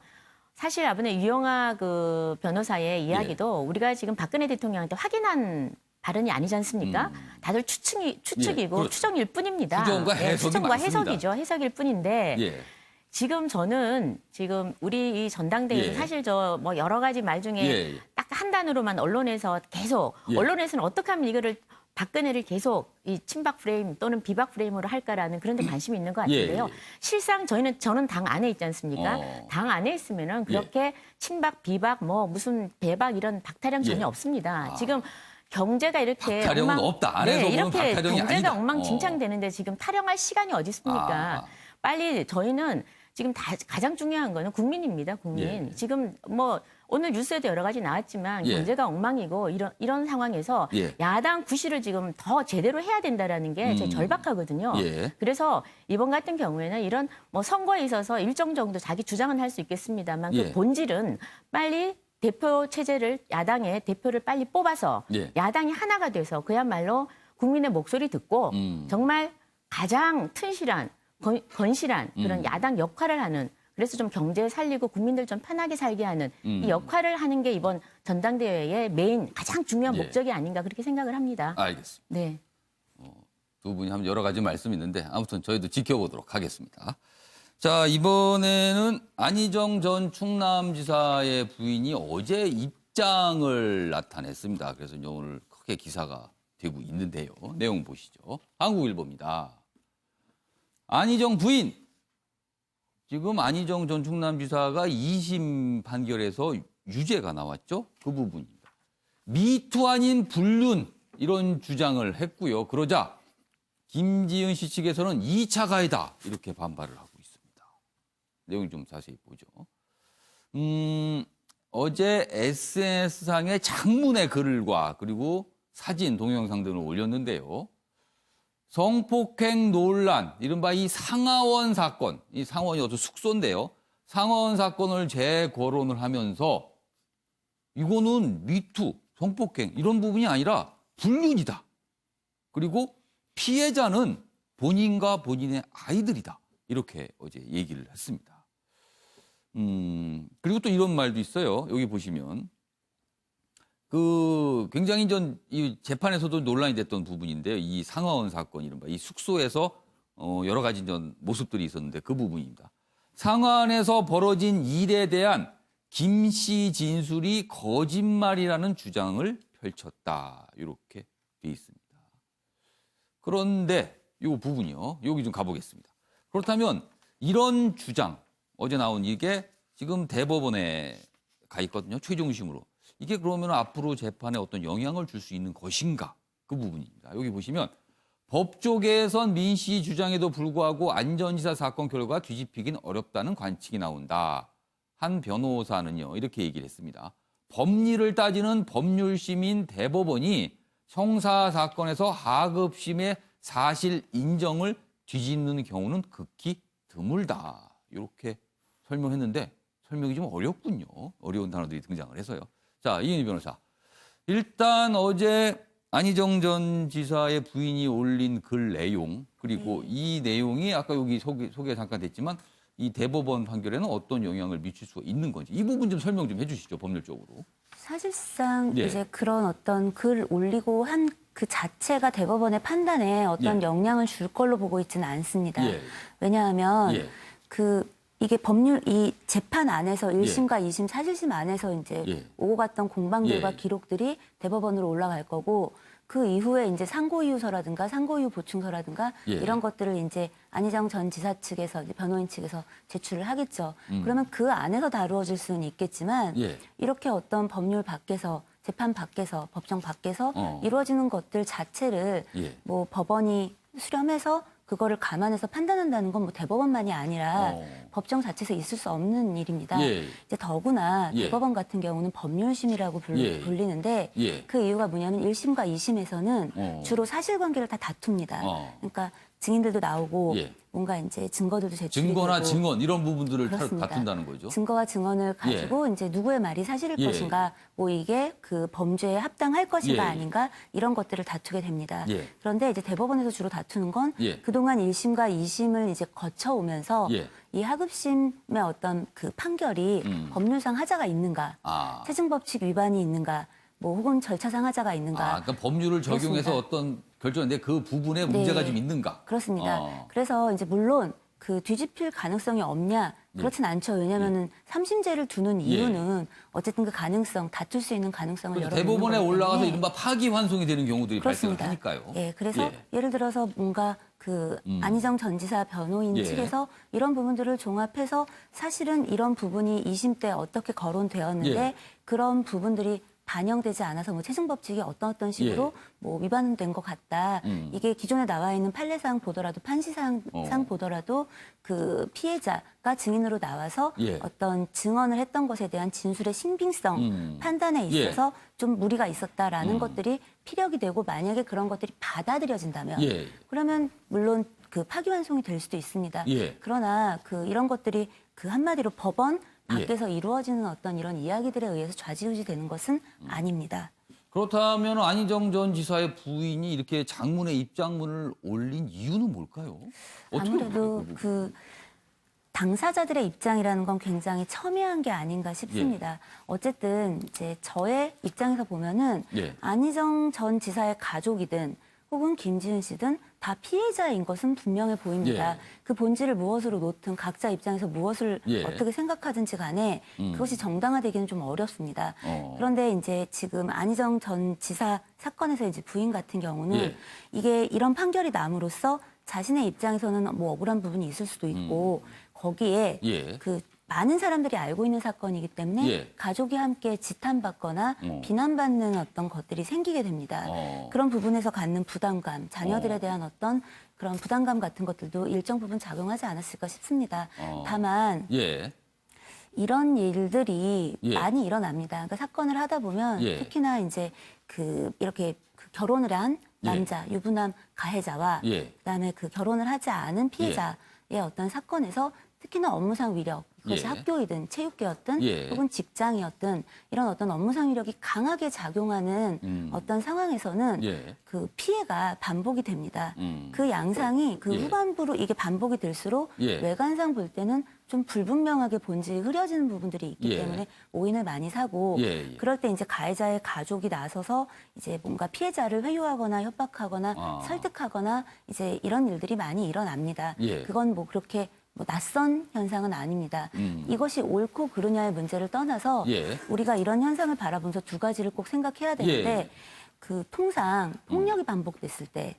사실 이번에 유영아 그 변호사의 이야기도 우리가 지금 박근혜 대통령한테 확인한 발언이 아니지 않습니까? 다들 추측이고 그렇죠. 추정일 뿐입니다. 추정과 해석이 추정과 많습니다. 해석이죠. 해석일 뿐인데 지금 저는 지금 우리 이 전당대회에서 사실 저 뭐 여러 가지 말 중에 딱 한 단어로만 언론에서 계속 언론에서는 어떻게 하면 이거를 박근혜를 계속 이 친박 프레임 또는 비박 프레임으로 할까라는 그런 데 관심이 있는 것 같은데요. 실상 저는 당 안에 있지 않습니까? 당 안에 있으면은 그렇게 친박, 비박, 뭐 무슨 배박 이런 박타령 전혀 없습니다. 지금 경제가 이렇게 박타령은 없다. 안에서 보면 이렇게 박타령이 경제가 아니다. 엉망진창되는데 지금 타령할 시간이 어디 있습니까? 빨리 저희는 지금 가장 중요한 거는 국민입니다. 국민. 지금 뭐 오늘 뉴스에도 여러 가지 나왔지만 경제가 엉망이고 이런 상황에서 야당 구실을 지금 더 제대로 해야 된다라는 게 제일 절박하거든요. 그래서 이번 같은 경우에는 이런 뭐 선거에 있어서 일정 정도 자기 주장은 할 수 있겠습니다만 그 본질은 빨리 대표 체제를 야당의 대표를 빨리 뽑아서 야당이 하나가 돼서 그야말로 국민의 목소리 듣고 정말 가장 튼실한 건실한 그런 야당 역할을 하는 그래서 좀 경제 살리고 국민들 좀 편하게 살게 하는 이 역할을 하는 게 이번 전당대회의 메인 가장 중요한 목적이 아닌가 그렇게 생각을 합니다. 알겠습니다. 네. 두 분이 하면 여러 가지 말씀이 있는데 아무튼 저희도 지켜보도록 하겠습니다. 자, 이번에는 안희정 전 충남지사의 부인이 어제 입장을 나타냈습니다. 그래서 오늘 크게 기사가 되고 있는데요. 내용 보시죠. 한국일보입니다. 안희정 부인. 지금 안희정 전 충남지사가 2심 판결에서 유죄가 나왔죠. 그 부분입니다. 미투 아닌 불륜 이런 주장을 했고요. 그러자 김지은 씨 측에서는 2차 가해다 이렇게 반발을 하고 있습니다. 내용 좀 자세히 보죠. 어제 SNS상에 장문의 글과 그리고 사진, 동영상 등을 올렸는데요. 성폭행 논란, 이른바 이 상하원 사건, 이 상하원이 어떤 숙소인데요. 상하원 사건을 재거론을 하면서 이거는 미투, 성폭행 이런 부분이 아니라 불륜이다. 그리고 피해자는 본인과 본인의 아이들이다. 이렇게 어제 얘기를 했습니다. 그리고 또 이런 말도 있어요. 여기 보시면. 굉장히 이 재판에서도 논란이 됐던 부분인데요. 이 상하원 사건, 이른바 이 숙소에서 여러 가지 모습들이 있었는데 그 부분입니다. 상하원에서 벌어진 일에 대한 김 씨 진술이 거짓말이라는 주장을 펼쳤다. 이렇게 돼 있습니다. 그런데 이 부분이요. 여기 좀 가보겠습니다. 그렇다면 이런 주장, 어제 나온 이게 지금 대법원에 가 있거든요. 최종심으로. 이게 그러면 앞으로 재판에 어떤 영향을 줄 수 있는 것인가? 그 부분입니다. 여기 보시면 법조계에선 민 씨 주장에도 불구하고 안 전 지사 사건 결과 뒤집히긴 어렵다는 관측이 나온다. 한 변호사는요. 이렇게 얘기를 했습니다. 법리를 따지는 법률심인 대법원이 형사 사건에서 하급심의 사실 인정을 뒤집는 경우는 극히 드물다. 이렇게 설명했는데 설명이 좀 어렵군요. 어려운 단어들이 등장을 해서요. 자, 이은희 변호사. 일단 어제 안희정 전 지사의 부인이 올린 글 내용 그리고 이 내용이 아까 여기 소개 잠깐 됐지만 이 대법원 판결에는 어떤 영향을 미칠 수가 있는 건지 이 부분 좀 설명 좀 해주시죠. 법률적으로. 사실상 예. 이제 그런 어떤 글 올리고 한 그 자체가 대법원의 판단에 어떤 예. 영향을 줄 걸로 보고 있지는 않습니다. 예. 왜냐하면 예. 이게 법률 이 재판 안에서 1심과 2심, 사실심 안에서 이제 예. 오고 갔던 공방들과 예. 기록들이 대법원으로 올라갈 거고 그 이후에 이제 상고이유서라든가 상고이유 보충서라든가 예. 이런 것들을 이제 안희정 전 지사 측에서 이제 변호인 측에서 제출을 하겠죠. 그러면 그 안에서 다루어질 수는 있겠지만 예. 이렇게 어떤 법률 밖에서 재판 밖에서 법정 밖에서 어. 이루어지는 것들 자체를 예. 뭐 법원이 수렴해서 그거를 감안해서 판단한다는 건 뭐 대법원만이 아니라 법정 자체에서 있을 수 없는 일입니다. 예. 이제 더구나 예. 대법원 같은 경우는 법률심이라고 예. 불리는데 예. 그 이유가 뭐냐면 1심과 2심에서는 주로 사실관계를 다 다툽니다. 그러니까 증인들도 나오고 예. 뭔가 이제 증거들도 제출이 증거나 되고 증언 이런 부분들을 그렇습니다. 다툰다는 거죠. 증거와 증언을 가지고 이제 누구의 말이 사실일 예. 것인가, 뭐 이게 그 범죄에 합당할 것인가 예. 아닌가 이런 것들을 다투게 됩니다. 예. 그런데 이제 대법원에서 주로 다투는 건 예. 그동안 1심과 2심을 이제 거쳐오면서 예. 이 하급심의 어떤 그 판결이 법률상 하자가 있는가, 아. 세증법칙 위반이 있는가, 뭐 혹은 절차상 하자가 있는가. 그러니까 법률을 적용해서 그렇습니다. 어떤 결정인데 그 부분에 문제가 네. 좀 있는가? 그렇습니다. 그래서 이제 물론 그 뒤집힐 가능성이 없냐 그렇진 않죠. 왜냐하면은 삼심제를 두는 이유는 어쨌든 그 가능성, 다툴 수 있는 가능성을 그래서 열어놓는 대법원에 거기 올라가서 때문에 이른바 파기환송이 되는 경우들이 그렇습니다. 발생하니까요. 예, 그래서 예. 예를 들어서 뭔가 그 안희정 전 지사 변호인 예. 측에서 이런 부분들을 종합해서 사실은 이런 부분이 2심 때 어떻게 거론되었는데 예. 그런 부분들이 반영되지 않아서 뭐 체증법칙이 어떤 식으로 뭐 위반된 것 같다. 이게 기존에 나와 있는 판례상 보더라도 판시상 보더라도 그 피해자가 증인으로 나와서 예. 어떤 증언을 했던 것에 대한 진술의 신빙성 판단에 있어서 좀 무리가 있었다라는 것들이 피력이 되고 만약에 그런 것들이 받아들여진다면 예. 그러면 물론 그 파기환송이 될 수도 있습니다. 예. 그러나 그 이런 것들이 그 한마디로 법원 밖에서 이루어지는 어떤 이런 이야기들에 의해서 좌지우지 되는 것은 아닙니다. 그렇다면 안희정 전 지사의 부인이 이렇게 장문의 입장문을 올린 이유는 뭘까요? 어떻게 아무래도 볼까요? 그 당사자들의 입장이라는 건 굉장히 첨예한 게 아닌가 싶습니다. 어쨌든 이제 저의 입장에서 보면은 예. 안희정 전 지사의 가족이든 혹은 김지은 씨든 다 피해자인 것은 분명해 보입니다. 예. 그 본질을 무엇으로 놓든 각자 입장에서 무엇을 예. 어떻게 생각하든지 간에 그것이 정당화되기는 좀 어렵습니다. 그런데 이제 지금 안희정 전 지사 사건에서 이제 부인 같은 경우는 예. 이게 이런 판결이 남으로써 자신의 입장에서는 뭐 억울한 부분이 있을 수도 있고 거기에 예. 그 많은 사람들이 알고 있는 사건이기 때문에 예. 가족이 함께 지탄받거나 비난받는 어떤 것들이 생기게 됩니다. 그런 부분에서 갖는 부담감, 자녀들에 대한 어떤 그런 부담감 같은 것들도 일정 부분 작용하지 않았을까 싶습니다. 다만 예. 이런 일들이 예. 많이 일어납니다. 그러니까 사건을 하다 보면 예. 특히나 이제 그 이렇게 그 결혼을 한 남자, 유부남 가해자와 예. 그다음에 그 결혼을 하지 않은 피해자의 어떤 사건에서 특히나 업무상 위력, 그것이 예. 학교이든 체육계였든 예. 혹은 직장이었든 이런 어떤 업무상 위력이 강하게 작용하는 어떤 상황에서는 예. 그 피해가 반복이 됩니다. 그 양상이 그 예. 후반부로 이게 반복이 될수록 예. 외관상 볼 때는 좀 불분명하게 본질이 흐려지는 부분들이 있기 예. 때문에 오인을 많이 사고 예, 예. 그럴 때 이제 가해자의 가족이 나서서 이제 뭔가 피해자를 회유하거나 협박하거나 설득하거나 이제 이런 일들이 많이 일어납니다. 예. 그건 뭐 그렇게 뭐 낯선 현상은 아닙니다. 이것이 옳고 그르냐의 문제를 떠나서 예. 우리가 이런 현상을 바라보면서 두 가지를 꼭 생각해야 되는데 예. 그 통상 폭력이 반복됐을 때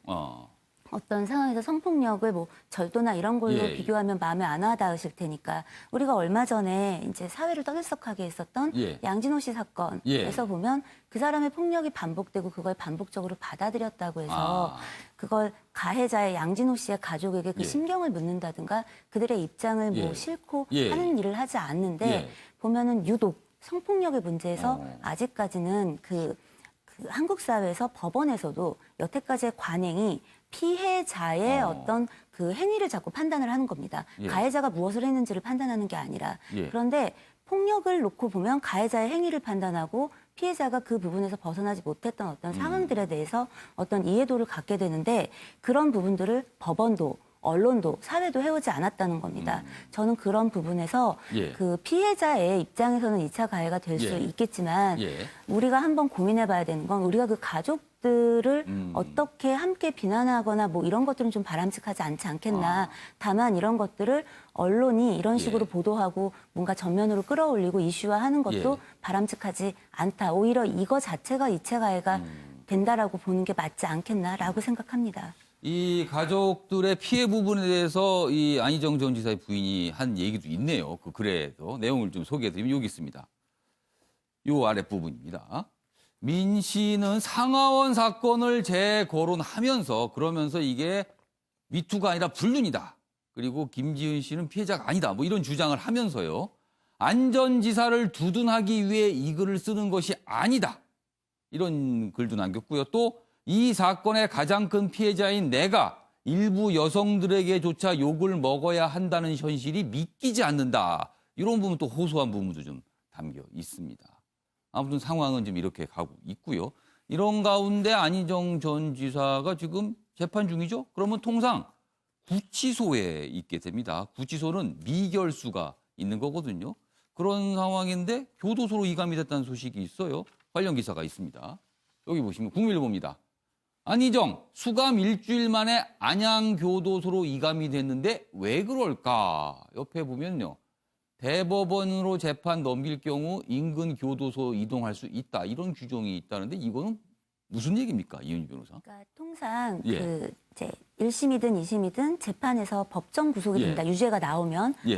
어떤 상황에서 성폭력을 뭐 절도나 이런 걸로 예. 비교하면 마음에 안 와닿으실 테니까 우리가 얼마 전에 이제 사회를 떠들썩하게 했었던 예. 양진호 씨 사건에서 보면 그 사람의 폭력이 반복되고 그걸 반복적으로 받아들였다고 해서 그걸 가해자의 양진호 씨의 가족에게 그 예. 심경을 묻는다든가 그들의 입장을 뭐 예. 싫고 예. 하는 일을 하지 않는데 예. 보면은 유독 성폭력의 문제에서 아직까지는 그 그 한국 사회에서 법원에서도 여태까지의 관행이 피해자의 어떤 그 행위를 자꾸 판단을 하는 겁니다. 예. 가해자가 무엇을 했는지를 판단하는 게 아니라. 예. 그런데 폭력을 놓고 보면 가해자의 행위를 판단하고 피해자가 그 부분에서 벗어나지 못했던 어떤 상황들에 대해서 어떤 이해도를 갖게 되는데 그런 부분들을 법원도 언론도 사회도 해오지 않았다는 겁니다. 저는 그런 부분에서 예. 그 피해자의 입장에서는 2차 가해가 될 수 예. 있겠지만 예. 우리가 한번 고민해봐야 되는 건 우리가 그 가족들을 어떻게 함께 비난하거나 뭐 이런 것들은 좀 바람직하지 않지 않겠나. 다만 이런 것들을 언론이 이런 식으로 예. 보도하고 뭔가 전면으로 끌어올리고 이슈화하는 것도 예. 바람직하지 않다. 오히려 이거 자체가 2차 가해가 된다라고 보는 게 맞지 않겠나라고 생각합니다. 이 가족들의 피해 부분에 대해서 이 안희정 전 지사의 부인이 한 얘기도 있네요. 그 글에서 내용을 좀 소개해드리면 여기 있습니다. 요 아랫부분입니다. 민 씨는 상하원 사건을 재거론하면서 그러면서 이게 미투가 아니라 불륜이다. 그리고 김지은 씨는 피해자가 아니다. 뭐 이런 주장을 하면서요. 안전지사를 두둔하기 위해 이 글을 쓰는 것이 아니다. 이런 글도 남겼고요. 또 이 사건의 가장 큰 피해자인 내가 일부 여성들에게조차 욕을 먹어야 한다는 현실이 믿기지 않는다. 이런 부분 또 호소한 부분도 좀 담겨 있습니다. 아무튼 상황은 좀 이렇게 가고 있고요. 이런 가운데 안희정 전 지사가 지금 재판 중이죠. 그러면 통상 구치소에 있게 됩니다. 구치소는 미결수가 있는 거거든요. 그런 상황인데 교도소로 이감이 됐다는 소식이 있어요. 관련 기사가 있습니다. 여기 보시면 국민일보입니다. 안희정 수감 일주일 만에 안양교도소로 이감이 됐는데 왜 그럴까? 옆에 보면요. 대법원으로 재판 넘길 경우 인근 교도소 이동할 수 있다. 이런 규정이 있다는데 이거는 무슨 얘기입니까? 이은희 변호사. 그러니까 통상 예. 그 이제 1심이든 2심이든 재판에서 법정 구속이 예. 됩니다. 유죄가 나오면 예.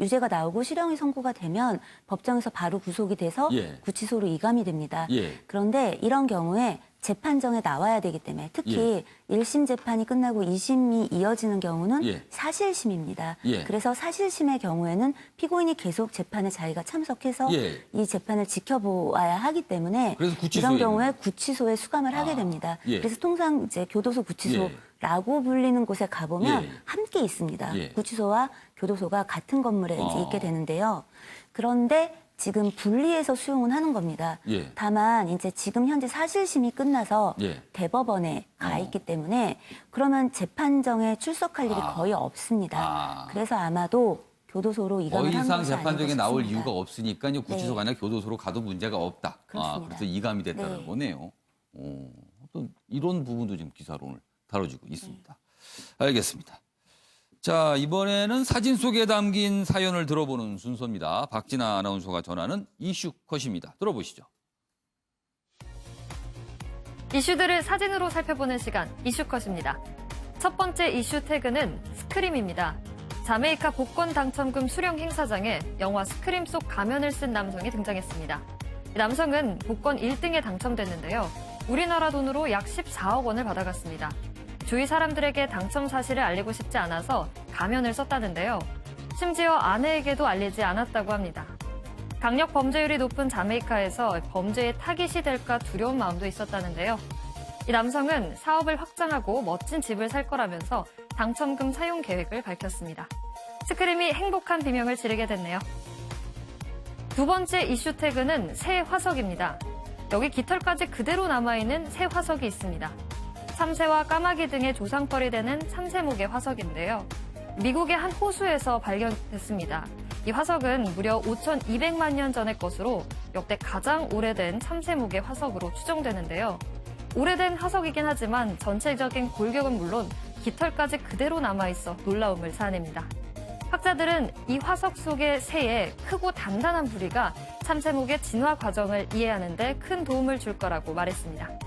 유죄가 나오고 실형이 선고가 되면 법정에서 바로 구속이 돼서 예. 구치소로 이감이 됩니다. 예. 그런데 이런 경우에 재판정에 나와야 되기 때문에 특히 1심 재판이 끝나고 2심이 이어지는 경우는 예. 사실심입니다. 예. 그래서 사실심의 경우에는 피고인이 계속 재판에 자기가 참석해서 예. 이 재판을 지켜보아야 하기 때문에 그래서 구치소에 이런 경우에 구치소에 수감을 하게 됩니다. 예. 그래서 통상 이제 교도소 구치소라고 불리는 곳에 가보면 예. 함께 있습니다. 예. 구치소와 교도소가 같은 건물에 이제 있게 되는데요. 그런데 지금 분리해서 수용은 하는 겁니다. 예. 다만 이제 지금 현재 사실심이 끝나서 예. 대법원에 가 있기 때문에 그러면 재판정에 출석할 일이 거의 없습니다. 그래서 아마도 교도소로 더 이감을 한 이상 것이 아닌가 재판정에 나올 싶습니다. 이유가 없으니까 이제 구치소가 네. 아니라 교도소로 가도 문제가 없다. 그렇습니다. 그래서 이감이 됐다는 네. 거네요. 또 이런 부분도 지금 기사로 오늘 다뤄지고 있습니다. 알겠습니다. 자, 이번에는 사진 속에 담긴 사연을 들어보는 순서입니다. 박진아 아나운서가 전하는 이슈 컷입니다. 들어보시죠. 이슈들을 사진으로 살펴보는 시간, 이슈 컷입니다. 첫 번째 이슈 태그는 스크림입니다. 자메이카 복권 당첨금 수령 행사장에 영화 스크림 속 가면을 쓴 남성이 등장했습니다. 남성은 복권 1등에 당첨됐는데요. 우리나라 돈으로 약 14억 원을 받아갔습니다. 주위 사람들에게 당첨 사실을 알리고 싶지 않아서 가면을 썼다는데요. 심지어 아내에게도 알리지 않았다고 합니다. 강력 범죄율이 높은 자메이카에서 범죄의 타깃이 될까 두려운 마음도 있었다는데요. 이 남성은 사업을 확장하고 멋진 집을 살 거라면서 당첨금 사용 계획을 밝혔습니다. 스크림이 행복한 비명을 지르게 됐네요. 두 번째 이슈 태그는 새 화석입니다. 여기 깃털까지 그대로 남아있는 새 화석이 있습니다. 참새와 까마귀 등의 조상벌이 되는 참새목의 화석인데요. 미국의 한 호수에서 발견됐습니다. 이 화석은 무려 5,200만 년 전의 것으로 역대 가장 오래된 참새목의 화석으로 추정되는데요. 오래된 화석이긴 하지만 전체적인 골격은 물론 깃털까지 그대로 남아있어 놀라움을 자아냅니다. 학자들은 이 화석 속의 새의 크고 단단한 부리가 참새목의 진화 과정을 이해하는 데 큰 도움을 줄 거라고 말했습니다.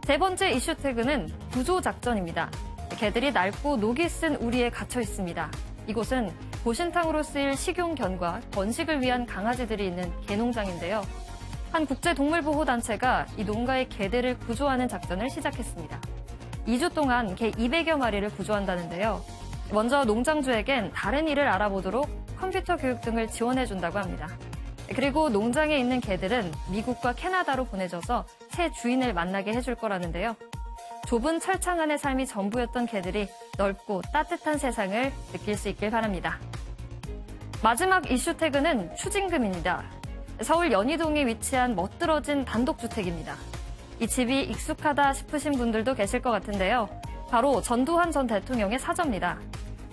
세 번째 이슈 태그는 구조작전입니다. 개들이 낡고 녹이 쓴 우리에 갇혀 있습니다. 이곳은 보신탕으로 쓰일 식용견과 번식을 위한 강아지들이 있는 개농장인데요. 한 국제동물보호단체가 이 농가의 개들을 구조하는 작전을 시작했습니다. 2주 동안 개 200여 마리를 구조한다는데요. 먼저 농장주에겐 다른 일을 알아보도록 컴퓨터 교육 등을 지원해준다고 합니다. 그리고 농장에 있는 개들은 미국과 캐나다로 보내져서 새 주인을 만나게 해줄 거라는데요. 좁은 철창 안의 삶이 전부였던 개들이 넓고 따뜻한 세상을 느낄 수 있길 바랍니다. 마지막 이슈 태그는 추징금입니다. 서울 연희동에 위치한 멋들어진 단독주택입니다. 이 집이 익숙하다 싶으신 분들도 계실 것 같은데요. 바로 전두환 전 대통령의 사저입니다.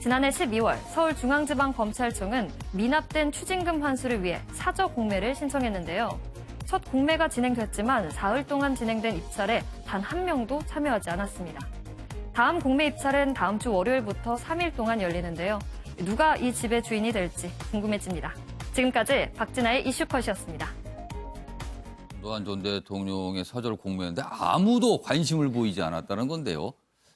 지난해 12월 서울중앙지방검찰청은 미납된 추징금 환수를 위해 사저 공매를 신청했는데요. 첫 공매가 진행됐지만 사흘 동안 진행된 입찰에 단 한 명도 참여하지 않았습니다. 다음 공매 입찰은 다음 주 월요일부터 3일 동안 열리는데요. 누가 이 집의 주인이 될지 궁금해집니다. 지금까지 박진아의 이슈컷이었습니다. 노한 전 대통령의 사저를 공매했는데 아무도 관심을 보이지 않았다는 건데요.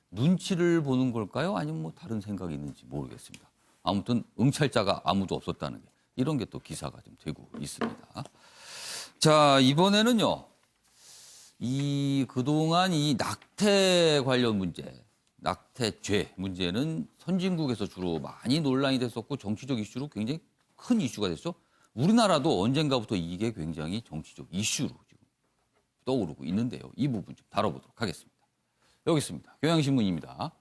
눈치를 보는 걸까요? 아니면 뭐 다른 생각이 있는지 모르겠습니다. 아무튼 응찰자가 아무도 없었다는 게 이런 게 또 기사가 좀 되고 있습니다. 자, 이번에는요. 그동안 이 낙태 관련 문제, 낙태죄 문제는 선진국에서 주로 많이 논란이 됐었고 정치적 이슈로 굉장히 큰 이슈가 됐죠. 우리나라도 언젠가부터 이게 굉장히 정치적 이슈로 지금 떠오르고 있는데요. 이 부분 좀 다뤄보도록 하겠습니다. 여기 있습니다. 경향신문입니다.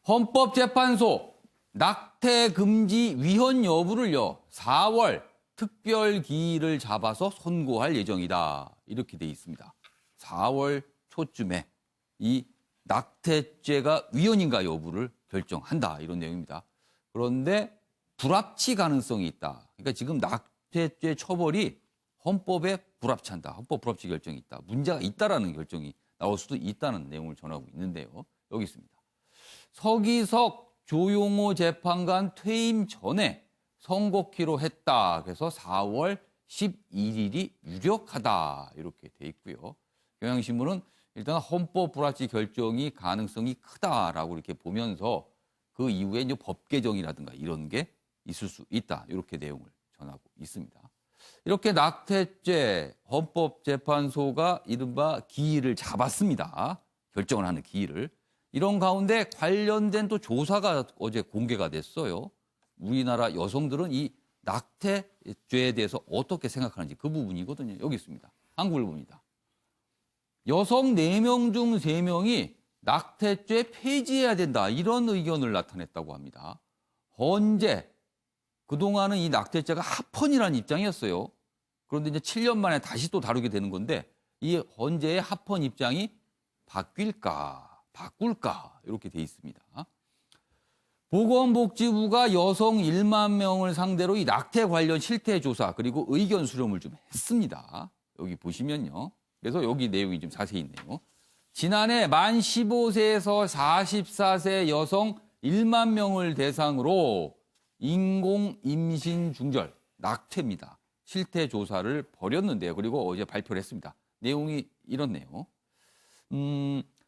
헌법재판소 낙태 금지 위헌 여부를요. 4월 특별기일을 잡아서 선고할 예정이다. 이렇게 돼 있습니다. 4월 초쯤에 이 낙태죄가 위헌인가 여부를 결정한다. 이런 내용입니다. 그런데 불합치 가능성이 있다. 그러니까 지금 낙태죄 처벌이 헌법에 불합치한다. 헌법 불합치 결정이 있다. 문제가 있다라는 결정이 나올 수도 있다는 내용을 전하고 있는데요. 여기 있습니다. 서기석 조용호 재판관 퇴임 전에 선고키로 했다. 그래서 4월 11일이 유력하다. 이렇게 돼 있고요. 경향신문은 일단 헌법 불합치 결정이 가능성이 크다라고 이렇게 보면서 그 이후에 이제 법 개정이라든가 이런 게 있을 수 있다. 이렇게 내용을 전하고 있습니다. 이렇게 낙태죄 헌법재판소가 이른바 기일을 잡았습니다. 결정을 하는 기일을. 이런 가운데 관련된 또 조사가 어제 공개가 됐어요. 우리나라 여성들은 이 낙태죄에 대해서 어떻게 생각하는지 그 부분이거든요. 여기 있습니다. 한국일보입니다. 여성 4명 중 3명이 낙태죄 폐지해야 된다. 이런 의견을 나타냈다고 합니다. 헌재, 그동안은 이 낙태죄가 합헌이라는 입장이었어요. 그런데 이제 7년 만에 다시 또 다루게 되는 건데 이 헌재의 합헌 입장이 바뀔까, 바꿀까 이렇게 돼 있습니다. 보건복지부가 여성 1만 명을 상대로 이 낙태 관련 실태 조사 그리고 의견 수렴을 좀 했습니다. 여기 보시면요. 그래서 여기 내용이 좀 자세히 있네요. 지난해 만 15세에서 44세 여성 1만 명을 대상으로 인공 임신 중절, 낙태입니다. 실태 조사를 벌였는데요. 그리고 어제 발표를 했습니다. 내용이 이렇네요.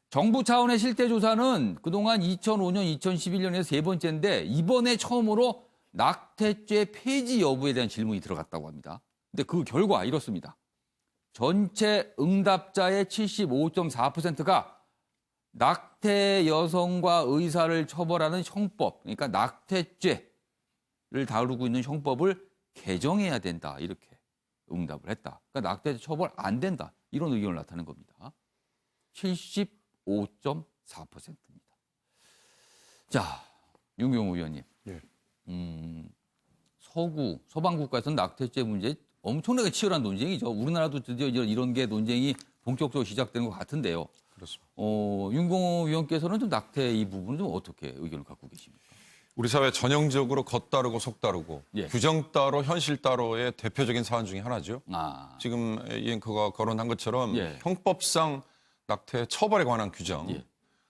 정부 차원의 실태 조사는 그동안 2005년, 2011년에서 세 번째인데 이번에 처음으로 낙태죄 폐지 여부에 대한 질문이 들어갔다고 합니다. 근데 그 결과 이렇습니다. 전체 응답자의 75.4%가 낙태 여성과 의사를 처벌하는 형법, 그러니까 낙태죄를 다루고 있는 형법을 개정해야 된다. 이렇게 응답을 했다. 그러니까 낙태죄 처벌 안 된다. 이런 의견을 나타낸 겁니다. 75.4%입니다. 자, 윤경호 의원님. 예. 서방 국가에서는 낙태죄 문제 엄청나게 치열한 논쟁이죠. 우리나라도 드디어 이런 게 논쟁이 본격적으로 시작되는 것 같은데요. 그렇습니다. 윤경호 의원께서는 좀 낙태 이 부분은 좀 어떻게 의견을 갖고 계십니까? 우리 사회 전형적으로 겉다르고 속다르고 예. 규정 따로 현실 따로의 대표적인 사안 중에 하나죠. 지금 이 앵커가 거론한 것처럼 예. 형법상 낙태 처벌에 관한 규정 예.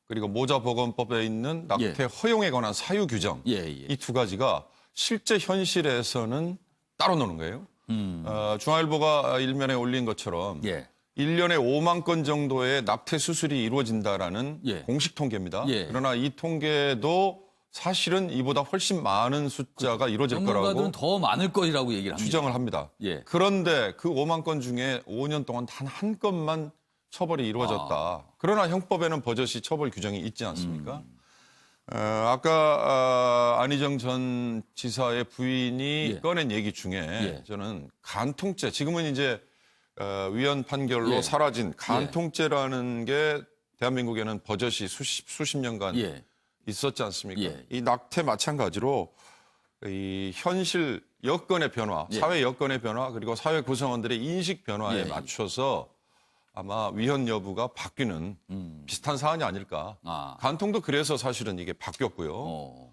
그리고 모자보건법에 있는 낙태 예. 허용에 관한 사유 규정 이 두 가지가 실제 현실에서는 따로 노는 거예요. 중앙일보가 일면에 올린 것처럼 1년에 5만 건 정도의 낙태 수술이 이루어진다라는 공식 통계입니다. 그러나 이 통계도 사실은 이보다 훨씬 많은 숫자가 이루어질 거라고 전문가들은 더 많을 거라고 얘기를 합니다. 추정을 합니다. 그런데 그 5만 건 중에 5년 동안 단 한 건만 처벌이 이루어졌다. 그러나 형법에는 버젓이 처벌 규정이 있지 않습니까? 아까 안희정 전 지사의 부인이 꺼낸 얘기 중에 저는 간통죄, 지금은 이제 위헌 판결로 예. 사라진 간통죄라는 게 대한민국에는 버젓이 수십 년간 예. 있었지 않습니까? 예. 이 낙태 마찬가지로 이 현실 여건의 변화, 예. 사회 여건의 변화, 그리고 사회 구성원들의 인식 변화에 예. 맞춰서 아마 위헌 여부가 바뀌는 비슷한 사안이 아닐까. 아. 간통도 그래서 사실은 이게 바뀌었고요.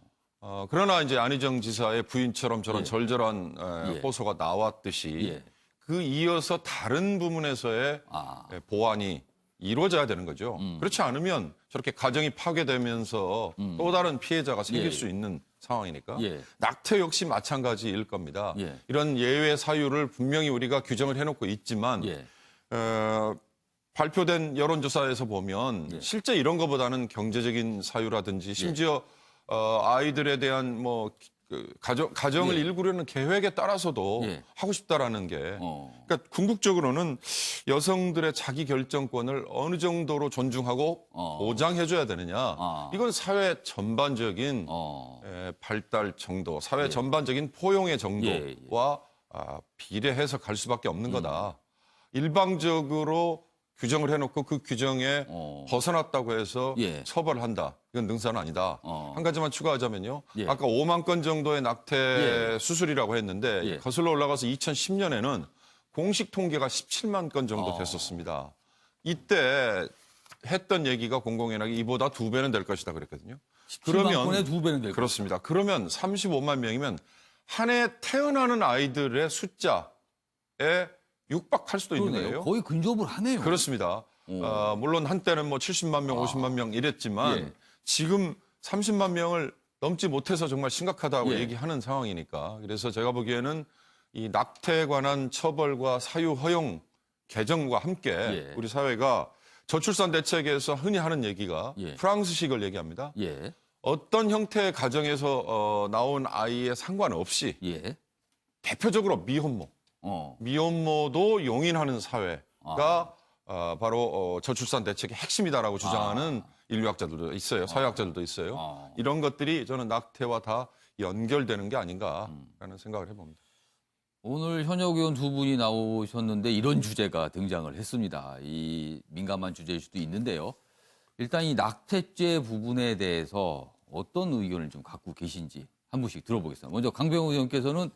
그러나 이제 안희정 지사의 부인처럼 저런 예. 절절한 예. 호소가 나왔듯이 예. 그 이어서 다른 부분에서의 보완이 이루어져야 되는 거죠. 그렇지 않으면 저렇게 가정이 파괴되면서 또 다른 피해자가 생길 예. 수 있는 상황이니까 예. 낙태 역시 마찬가지일 겁니다. 예. 이런 예외 사유를 분명히 우리가 규정을 해놓고 있지만 예. 발표된 여론조사에서 보면 예. 실제 이런 것보다는 경제적인 사유라든지 심지어 아이들에 대한 뭐 가정을 예. 일구려는 계획에 따라서도 예. 하고 싶다라는 게 그러니까 궁극적으로는 여성들의 자기 결정권을 어느 정도로 존중하고 보장해줘야 되느냐 이건 사회 전반적인 발달 정도, 사회 예. 전반적인 포용의 정도와 비례해서 갈 수밖에 없는 거다. 일방적으로 규정을 해놓고 그 규정에 벗어났다고 해서 예. 처벌한다. 이건 능사는 아니다. 한 가지만 추가하자면요. 예. 아까 5만 건 정도의 낙태 예. 수술이라고 했는데 예. 거슬러 올라가서 2010년에는 공식 통계가 17만 건 정도 됐었습니다. 이때 했던 얘기가 공공연하게 이보다 2배는 될 것이다 그랬거든요. 17만 건에 2배는 될 그렇습니다. 그러면 35만 명이면 한 해 태어나는 아이들의 숫자에 육박할 수도 있는 그러네요. 거예요. 거의 근접을 하네요. 그렇습니다. 물론 한때는 뭐 70만 명, 50만 명 이랬지만 예. 지금 30만 명을 넘지 못해서 정말 심각하다고 예. 얘기하는 상황이니까. 그래서 제가 보기에는 이 낙태에 관한 처벌과 사유 허용 개정과 함께 예. 우리 사회가 저출산 대책에서 흔히 하는 얘기가 예. 프랑스식을 얘기합니다. 예. 어떤 형태의 가정에서 나온 아이에 상관없이 예. 대표적으로 미혼모. 미혼모도 용인하는 사회가 바로 저출산 대책의 핵심이다라고 주장하는 인류학자들도 있어요. 사회학자들도 있어요. 이런 것들이 저는 낙태와 다 연결되는 게 아닌가라는 생각을 해봅니다. 오늘 현역 의원 두 분이 나오셨는데 이런 주제가 등장을 했습니다. 이 민감한 주제일 수도 있는데요. 일단 이 낙태죄 부분에 대해서 어떤 의견을 좀 갖고 계신지 한 분씩 들어보겠습니다. 먼저 강병호 의원께서는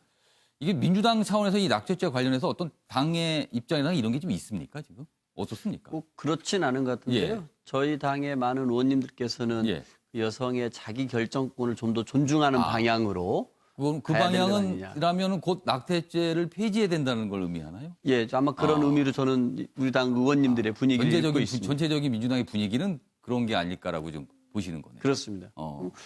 이게 민주당 차원에서 이 낙태죄 관련해서 어떤 당의 입장이나 이런 게 좀 있습니까, 지금? 어떻습니까? 꼭 그렇진 않은 것 같은데요. 예. 저희 당의 많은 의원님들께서는 예. 여성의 자기 결정권을 좀 더 존중하는 방향으로 그 가야 되는 거 아니냐. 방향은라면 곧 낙태죄를 폐지해야 된다는 걸 의미하나요? 예, 아마 그런 의미로 저는 우리 당 의원님들의 분위기를 읽고 있습니다. 전체적인 민주당의 분위기는 그런 게 아닐까라고 좀 보시는 거네요. 그렇습니다.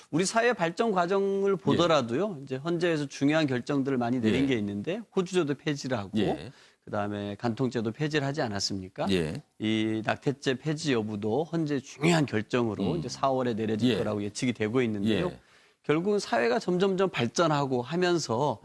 우리 사회 발전 과정을 보더라도요. 이제 헌재에서 중요한 결정들을 많이 내린 예. 게 있는데 호주제도 폐지를 하고 예. 그다음에 간통죄도 폐지를 하지 않았습니까? 예. 이 낙태죄 폐지 여부도 헌재 중요한 결정으로 이제 4월에 내려질 예. 거라고 예측이 되고 있는데요. 예. 결국은 사회가 점점점 발전하고 하면서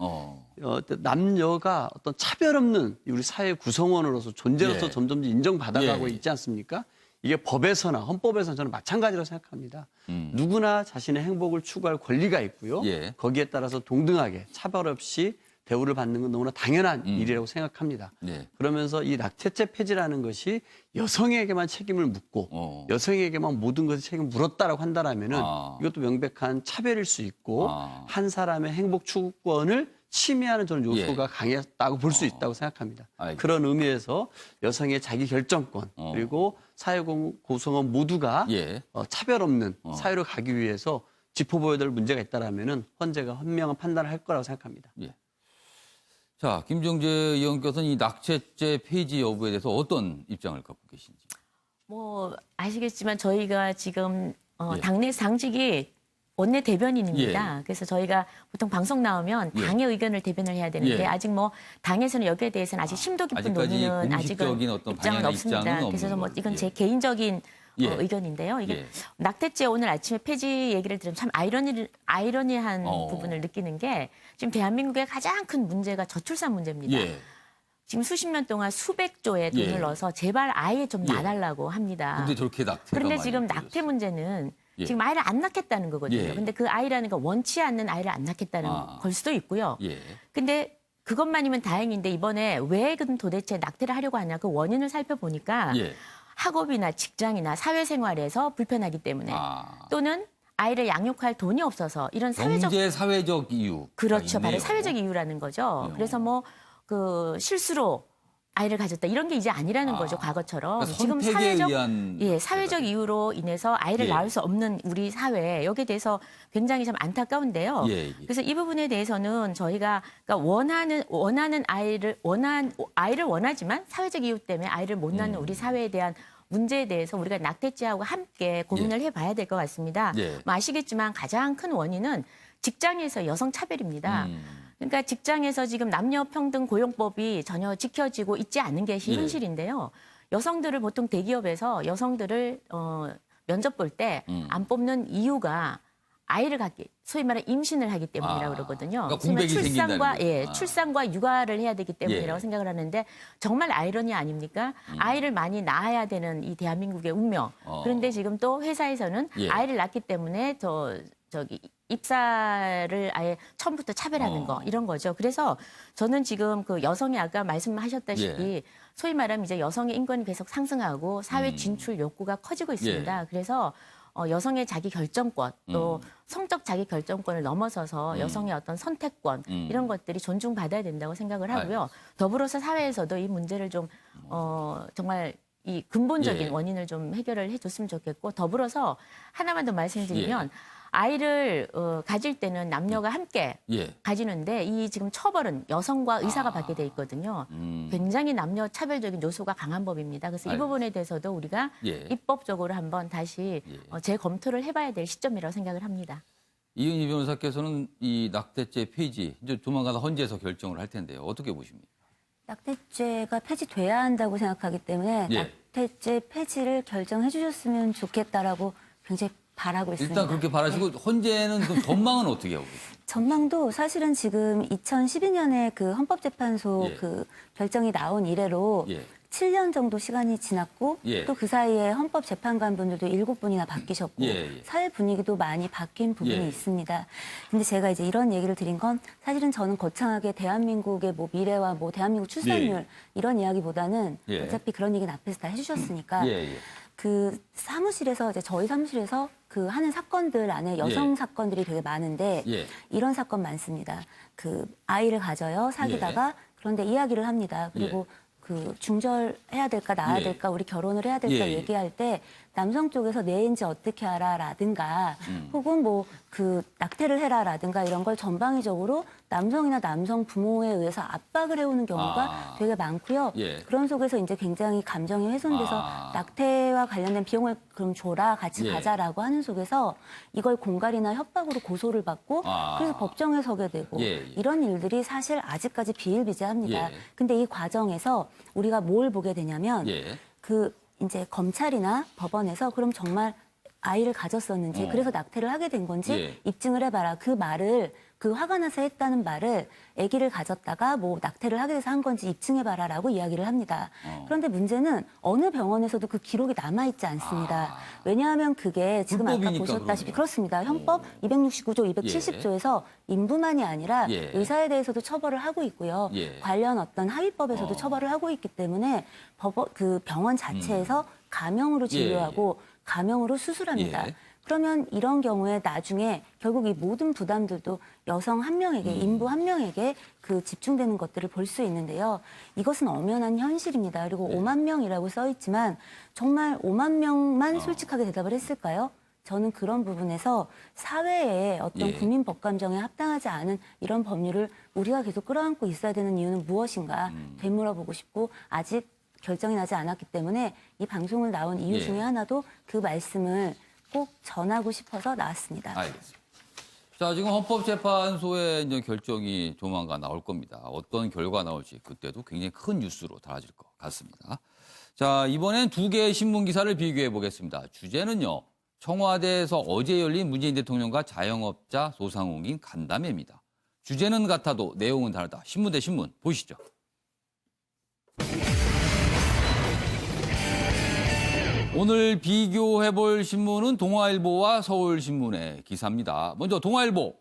남녀가 어떤 차별 없는 우리 사회 구성원으로서 존재로서 예. 점점 인정받아가고 예. 있지 않습니까? 이게 법에서나 헌법에서나 저는 마찬가지라고 생각합니다. 누구나 자신의 행복을 추구할 권리가 있고요. 예. 거기에 따라서 동등하게 차별 없이 대우를 받는 건 너무나 당연한 일이라고 생각합니다. 예. 그러면서 이 낙태죄 폐지라는 것이 여성에게만 책임을 묻고 여성에게만 모든 것의 책임을 물었다라고 한다라면은 이것도 명백한 차별일 수 있고 한 사람의 행복 추구권을 침해하는 저는 요소가 강했다고 볼 수 있다고 생각합니다. 알겠습니다. 그런 의미에서 여성의 자기 결정권 그리고 사회 구성원 모두가 예. 차별 없는 사회로 가기 위해서 짚어보여야 될 문제가 있다라면은 헌재가 현명한 판단을 할 거라고 생각합니다. 예. 자, 김정재 의원께서는 이 낙태죄 폐지 여부에 대해서 어떤 입장을 갖고 계신지. 뭐 아시겠지만 저희가 지금 예. 당내 당직이 원내 대변인입니다. 그래서 저희가 보통 방송 나오면 당의 의견을 대변을 해야 되는데 예. 아직 뭐 당에서는 여기에 대해서는 아직 심도 깊은 아직까지 논의는 공식적인 어떤 입장은 방향이나 없습니다. 입장은 그래서 뭐 없는 이건 거죠. 제 개인적인 예. 의견인데요. 이게 예. 낙태죄 오늘 아침에 폐지 얘기를 들으면 참 아이러니한 부분을 느끼는 게 지금 대한민국의 가장 큰 문제가 저출산 문제입니다. 예. 지금 수십 년 동안 수백 조의 돈을 예. 넣어서 제발 아예 좀 예. 놔달라고 합니다. 근데 저렇게 낙태가 그런데 많이 지금 벌어졌어요. 낙태 문제는 예. 지금 아이를 안 낳겠다는 거거든요. 예. 근데 그 아이라는 건 원치 않는 아이를 안 낳겠다는 걸 수도 있고요. 예. 근데 그것만이면 다행인데 이번에 왜 그럼 도대체 낙태를 하려고 하냐 그 원인을 살펴보니까 예. 학업이나 직장이나 사회생활에서 불편하기 때문에 또는 아이를 양육할 돈이 없어서 이런 경제 사회적 이유. 그렇죠. 바로 사회적 이유라는 거죠. 그래서 뭐 그 실수로 아이를 가졌다 이런 게 이제 아니라는 거죠. 과거처럼. 그러니까 지금 선택에 의한 사회적 이유로 인해서 아이를 예. 낳을 수 없는 우리 사회 여기에 대해서 굉장히 좀 안타까운데요. 예, 예. 그래서 이 부분에 대해서는 저희가 그러니까 원하는 아이를 원하지만 사회적 이유 때문에 아이를 못 낳는 우리 사회에 대한 문제에 대해서 우리가 낙태죄하고 함께 고민을 해봐야 될 것 같습니다. 예. 뭐 아시겠지만 가장 큰 원인은 직장에서 여성 차별입니다. 그러니까 직장에서 지금 남녀 평등 고용법이 전혀 지켜지고 있지 않은 게 현실인데요. 여성들을 보통 대기업에서 여성들을 면접 볼 때 안 뽑는 이유가 아이를 갖기, 소위 말해 임신을 하기 때문이라고 그러거든요. 그러니까 공백이 생긴다는 거죠. 출산과 육아를 해야 되기 때문이라고 생각을 하는데 정말 아이러니 아닙니까? 아이를 많이 낳아야 되는 이 대한민국의 운명. 그런데 지금 또 회사에서는 아이를 낳기 때문에 입사를 아예 처음부터 차별하는 거 이런 거죠. 그래서 저는 지금 그 여성이 아까 말씀하셨다시피 소위 말하면 이제 여성의 인권이 계속 상승하고 사회 진출 욕구가 커지고 있습니다. 그래서 여성의 자기 결정권 또 성적 자기 결정권을 넘어서서 여성의 어떤 선택권 이런 것들이 존중받아야 된다고 생각을 하고요. 더불어서 사회에서도 이 문제를 좀 정말 이 근본적인 원인을 좀 해결을 해줬으면 좋겠고 더불어서 하나만 더 말씀드리면 아이를 가질 때는 남녀가 함께 가지는데 이 지금 처벌은 여성과 의사가 받게 돼 있거든요. 굉장히 남녀 차별적인 요소가 강한 법입니다. 그래서 이 부분에 대해서도 우리가 입법적으로 한번 다시 재검토를 해봐야 될 시점이라고 생각을 합니다. 이은희 변호사께서는 이 낙태죄 폐지 이제 조만간 헌재에서 결정을 할 텐데요. 어떻게 보십니까? 낙태죄가 폐지돼야 한다고 생각하기 때문에 낙태죄 폐지를 결정해 주셨으면 좋겠다라고 굉장히 바라고 있습니다. 일단 그렇게 바라시고 헌재는 그 전망은 어떻게 하고 계세요? 전망도 사실은 지금 2012년에 그 헌법재판소 그 결정이 나온 이래로 7년 정도 시간이 지났고 또 그 사이에 헌법재판관분들도 7분이나 바뀌셨고 사회 분위기도 많이 바뀐 부분이 있습니다. 근데 제가 이제 이런 얘기를 드린 건 사실은 저는 거창하게 대한민국의 뭐 미래와 뭐 대한민국 출산율 이런 이야기보다는 어차피 그런 얘기는 앞에서 다 해주셨으니까 그 사무실에서 이제 저희 사무실에서 그 하는 사건들 안에 여성 사건들이 되게 많은데 이런 사건 많습니다. 그 아이를 가져요 사귀다가 그런데 이야기를 합니다. 그리고 그 중절해야 될까 낳아야 될까 우리 결혼을 해야 될까 얘기할 때 남성 쪽에서 내인지 어떻게 알아라든가 혹은 뭐 그 낙태를 해라라든가 이런 걸 전방위적으로 남성이나 남성 부모에 의해서 압박을 해오는 경우가 되게 많고요. 그런 속에서 이제 굉장히 감정이 훼손돼서 낙태와 관련된 비용을 그럼 줘라 같이 가자라고 하는 속에서 이걸 공갈이나 협박으로 고소를 받고 그래서 법정에 서게 되고 이런 일들이 사실 아직까지 비일비재합니다. 근데 이 과정에서 우리가 뭘 보게 되냐면 그 이제 검찰이나 법원에서 그럼 정말 아이를 가졌었는지 그래서 낙태를 하게 된 건지 입증을 해봐라. 그 말을 그 화가 나서 했다는 말을 아기를 가졌다가 뭐 낙태를 하게 돼서 한 건지 입증해봐라라고 이야기를 합니다. 그런데 문제는 어느 병원에서도 그 기록이 남아있지 않습니다. 왜냐하면 그게 지금 아까 보셨다시피 그렇습니다. 헌법 269조, 270조에서 인부만이 아니라 의사에 대해서도 처벌을 하고 있고요. 관련 어떤 하위법에서도 처벌을 하고 있기 때문에 그 병원 자체에서 가명으로 진료하고 가명으로 수술합니다. 그러면 이런 경우에 나중에 결국 이 모든 부담들도 여성 한 명에게, 인부 한 명에게 그 집중되는 것들을 볼 수 있는데요. 이것은 엄연한 현실입니다. 그리고 5만 명이라고 써 있지만 정말 5만 명만 솔직하게 대답을 했을까요? 저는 그런 부분에서 사회의 어떤 국민 법감정에 합당하지 않은 이런 법률을 우리가 계속 끌어안고 있어야 되는 이유는 무엇인가 되물어보고 싶고 아직 결정이 나지 않았기 때문에 이 방송을 나온 이유 중에 하나도 그 말씀을 꼭 전하고 싶어서 나왔습니다. 알겠습니다. 자, 지금 헌법재판소의 이제 결정이 조만간 나올 겁니다. 어떤 결과가 나올지 그때도 굉장히 큰 뉴스로 달아질 것 같습니다. 자, 이번엔 두 개의 신문 기사를 비교해 보겠습니다. 주제는요. 청와대에서 어제 열린 문재인 대통령과 자영업자 소상공인 간담회입니다. 주제는 같아도 내용은 다르다. 신문 대 신문 보시죠. 오늘 비교해볼 신문은 동아일보와 서울신문의 기사입니다. 먼저 동아일보,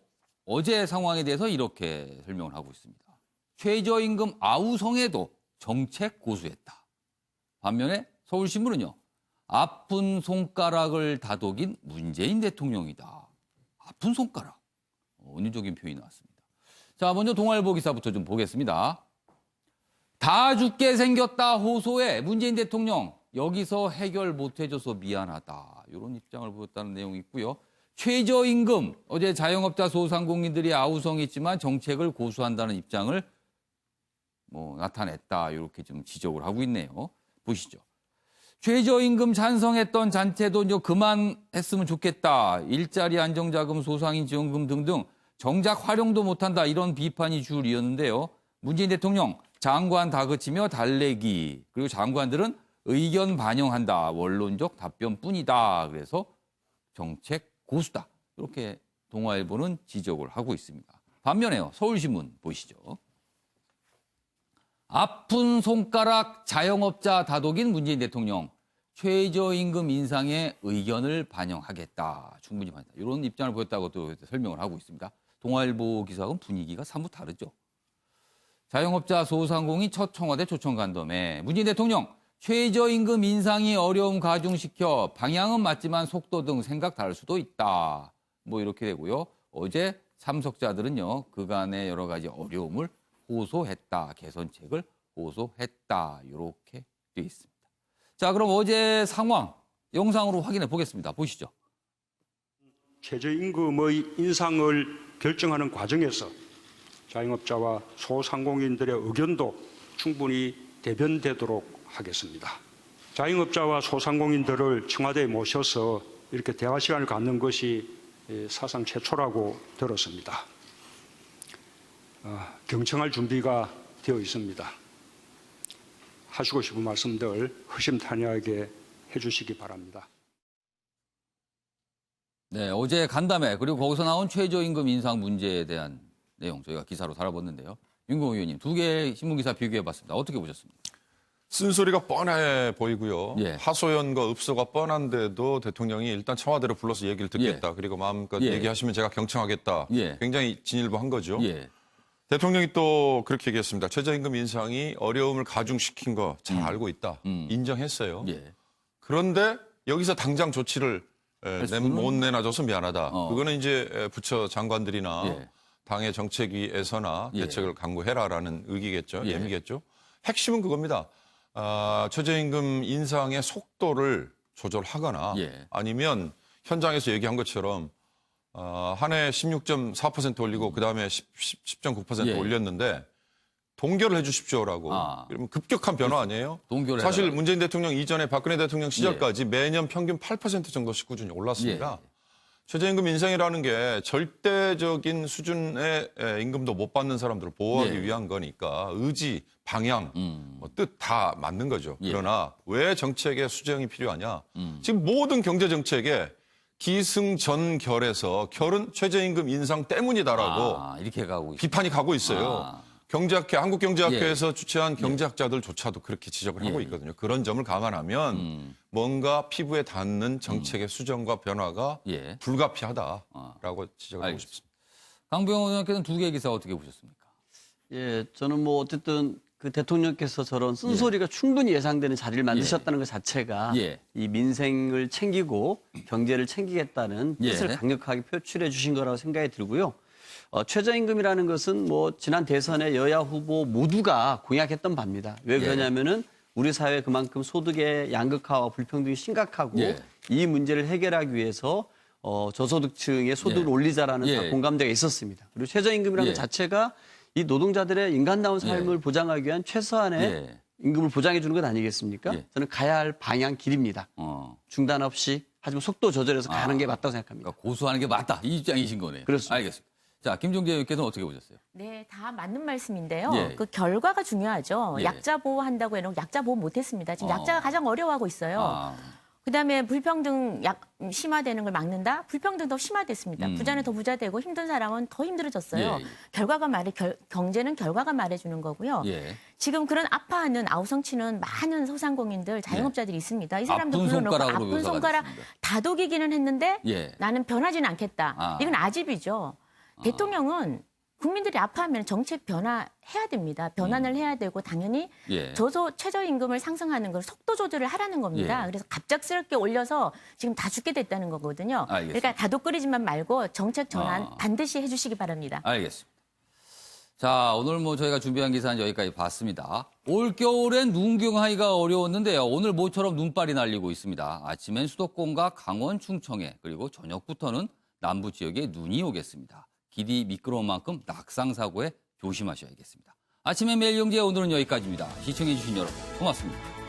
어제 상황에 대해서 이렇게 설명을 하고 있습니다. 최저임금 아우성에도 정책 고수했다. 반면에 서울신문은요. 아픈 손가락을 다독인 문재인 대통령이다. 아픈 손가락. 은유적인 표현이 나왔습니다. 자, 먼저 동아일보 기사부터 좀 보겠습니다. 다 죽게 생겼다 호소해 문재인 대통령. 여기서 해결 못해줘서 미안하다. 이런 입장을 보였다는 내용이 있고요. 최저임금. 어제 자영업자 소상공인들이 아우성했지만 정책을 고수한다는 입장을 나타냈다. 이렇게 좀 지적을 하고 있네요. 보시죠. 최저임금 찬성했던 단체도 이제 그만했으면 좋겠다. 일자리 안정자금, 소상인 지원금 등등 정작 활용도 못한다. 이런 비판이 주이었는데요. 문재인 대통령 장관 다그치며 달래기. 그리고 장관들은 의견 반영한다. 원론적 답변뿐이다. 그래서 정책 고수다. 이렇게 동아일보는 지적을 하고 있습니다. 반면에요. 서울신문 보시죠. 아픈 손가락 자영업자 다독인 문재인 대통령. 최저임금 인상에 의견을 반영하겠다. 충분히 반영하겠다. 이런 입장을 보였다고 또 설명을 하고 있습니다. 동아일보 기사하고는 분위기가 사뭇 다르죠. 자영업자 소상공인 첫 청와대 초청 간담회. 문재인 대통령 최저임금 인상이 어려움 가중시켜 방향은 맞지만 속도 등 생각 다를 수도 있다. 이렇게 되고요. 어제 참석자들은요. 그간의 여러 가지 어려움을 호소했다. 개선책을 호소했다. 이렇게 되어 있습니다. 자, 그럼 어제 상황 영상으로 확인해 보겠습니다. 보시죠. 최저임금의 인상을 결정하는 과정에서 자영업자와 소상공인들의 의견도 충분히 대변되도록 하겠습니다. 자영업자와 소상공인들을 청와대에 모셔서 이렇게 대화 시간을 갖는 것이 사상 최초라고 들었습니다. 경청할 준비가 되어 있습니다. 하시고 싶은 말씀들 허심탄회하게 해주시기 바랍니다. 네, 어제 간담회 그리고 거기서 나온 최저임금 인상 문제에 대한 내용 저희가 기사로 다뤄봤는데요. 윤경호 의원님, 두 개의 신문기사 비교해봤습니다. 어떻게 보셨습니까? 쓴소리가 뻔해 보이고요. 예. 하소연과 읍소가 뻔한데도 대통령이 일단 청와대로 불러서 얘기를 듣겠다. 예. 그리고 마음껏 예. 얘기하시면 제가 경청하겠다. 예. 굉장히 진일보한 거죠. 예. 대통령이 또 그렇게 얘기했습니다. 최저임금 인상이 어려움을 가중시킨 거 잘 알고 있다. 인정했어요. 예. 그런데 여기서 당장 조치를 못 내놔줘서 미안하다. 그거는 이제 부처 장관들이나 예. 당의 정책위에서나 예. 대책을 강구해라라는 의기겠죠. 예. 예미겠죠. 핵심은 그겁니다. 최저임금 인상의 속도를 조절하거나 예. 아니면 현장에서 얘기한 것처럼 한 해 16.4% 올리고 그다음에 10.9% 예. 올렸는데 동결을 해 주십시오라고. 그러면 급격한 변화 아니에요? 동결을 사실 해달라고. 문재인 대통령 이전에 박근혜 대통령 시절까지 매년 평균 8% 정도씩 꾸준히 올랐습니다. 예. 최저임금 인상이라는 게 절대적인 수준의 임금도 못 받는 사람들을 보호하기 예. 위한 거니까 의지, 방향, 뜻 다 맞는 거죠. 예. 그러나 왜 정책의 수정이 필요하냐? 지금 모든 경제 정책에 기승전결에서 결은 최저임금 인상 때문이다라고 이렇게 가고 비판이 가고 있어요. 경제학회, 한국경제학회에서 주최한 경제학자들조차도 그렇게 지적을 하고 있거든요. 그런 점을 감안하면 뭔가 피부에 닿는 정책의 수정과 변화가 불가피하다라고 지적을 하고 싶습니다. 강병호 의원께서는 두 개의 기사 어떻게 보셨습니까? 예, 저는 어쨌든 그 대통령께서 저런 쓴소리가 충분히 예상되는 자리를 만드셨다는 것 자체가 이 민생을 챙기고 경제를 챙기겠다는 뜻을 강력하게 표출해 주신 거라고 생각이 들고요. 최저임금이라는 것은 지난 대선에 여야 후보 모두가 공약했던 바입니다. 왜 그러냐면은 우리 사회 그만큼 소득의 양극화와 불평등이 심각하고 이 문제를 해결하기 위해서 저소득층의 소득을 올리자라는 다 공감대가 있었습니다. 그리고 최저임금이라는 것 자체가 이 노동자들의 인간다운 삶을 보장하기 위한 최소한의 임금을 보장해 주는 것 아니겠습니까? 저는 가야 할 방향 길입니다. 중단 없이 하지만 속도 조절해서 가는 게 맞다고 생각합니다. 그러니까 고수하는 게 맞다. 이 입장이신 거네요. 그렇습니다. 알겠습니다. 자, 김종재 의원께서는 어떻게 보셨어요? 네, 다 맞는 말씀인데요. 예. 그 결과가 중요하죠. 예. 약자 보호한다고 해놓고 약자 보호 못했습니다. 지금 약자가 가장 어려워하고 있어요. 그다음에 불평등 심화되는 걸 막는다? 불평등 더 심화됐습니다. 부자는 더 부자 되고 힘든 사람은 더 힘들어졌어요. 결과가 경제는 결과가 말해주는 거고요. 지금 그런 아파하는 아우성치는 많은 소상공인들, 자영업자들이 있습니다. 이 사람들 불러놓고 아픈 손가락 다독이기는 했는데 나는 변하지는 않겠다. 이건 아집이죠. 대통령은 국민들이 아파하면 정책 변화해야 됩니다. 변환을 해야 되고 당연히 예. 최저임금을 상승하는 걸 속도 조절을 하라는 겁니다. 예. 그래서 갑작스럽게 올려서 지금 다 죽게 됐다는 거거든요. 알겠습니다. 그러니까 다독거리지만 말고 정책 전환 반드시 해주시기 바랍니다. 알겠습니다. 자, 오늘 뭐 저희가 준비한 기사는 여기까지 봤습니다. 올겨울엔 눈 경하기가 어려웠는데요. 오늘 모처럼 눈발이 날리고 있습니다. 아침엔 수도권과 강원, 충청에 그리고 저녁부터는 남부 지역에 눈이 오겠습니다. 길이 미끄러운 만큼 낙상 사고에 조심하셔야겠습니다. 아침에 매일 영재 오늘은 여기까지입니다. 시청해주신 여러분 고맙습니다.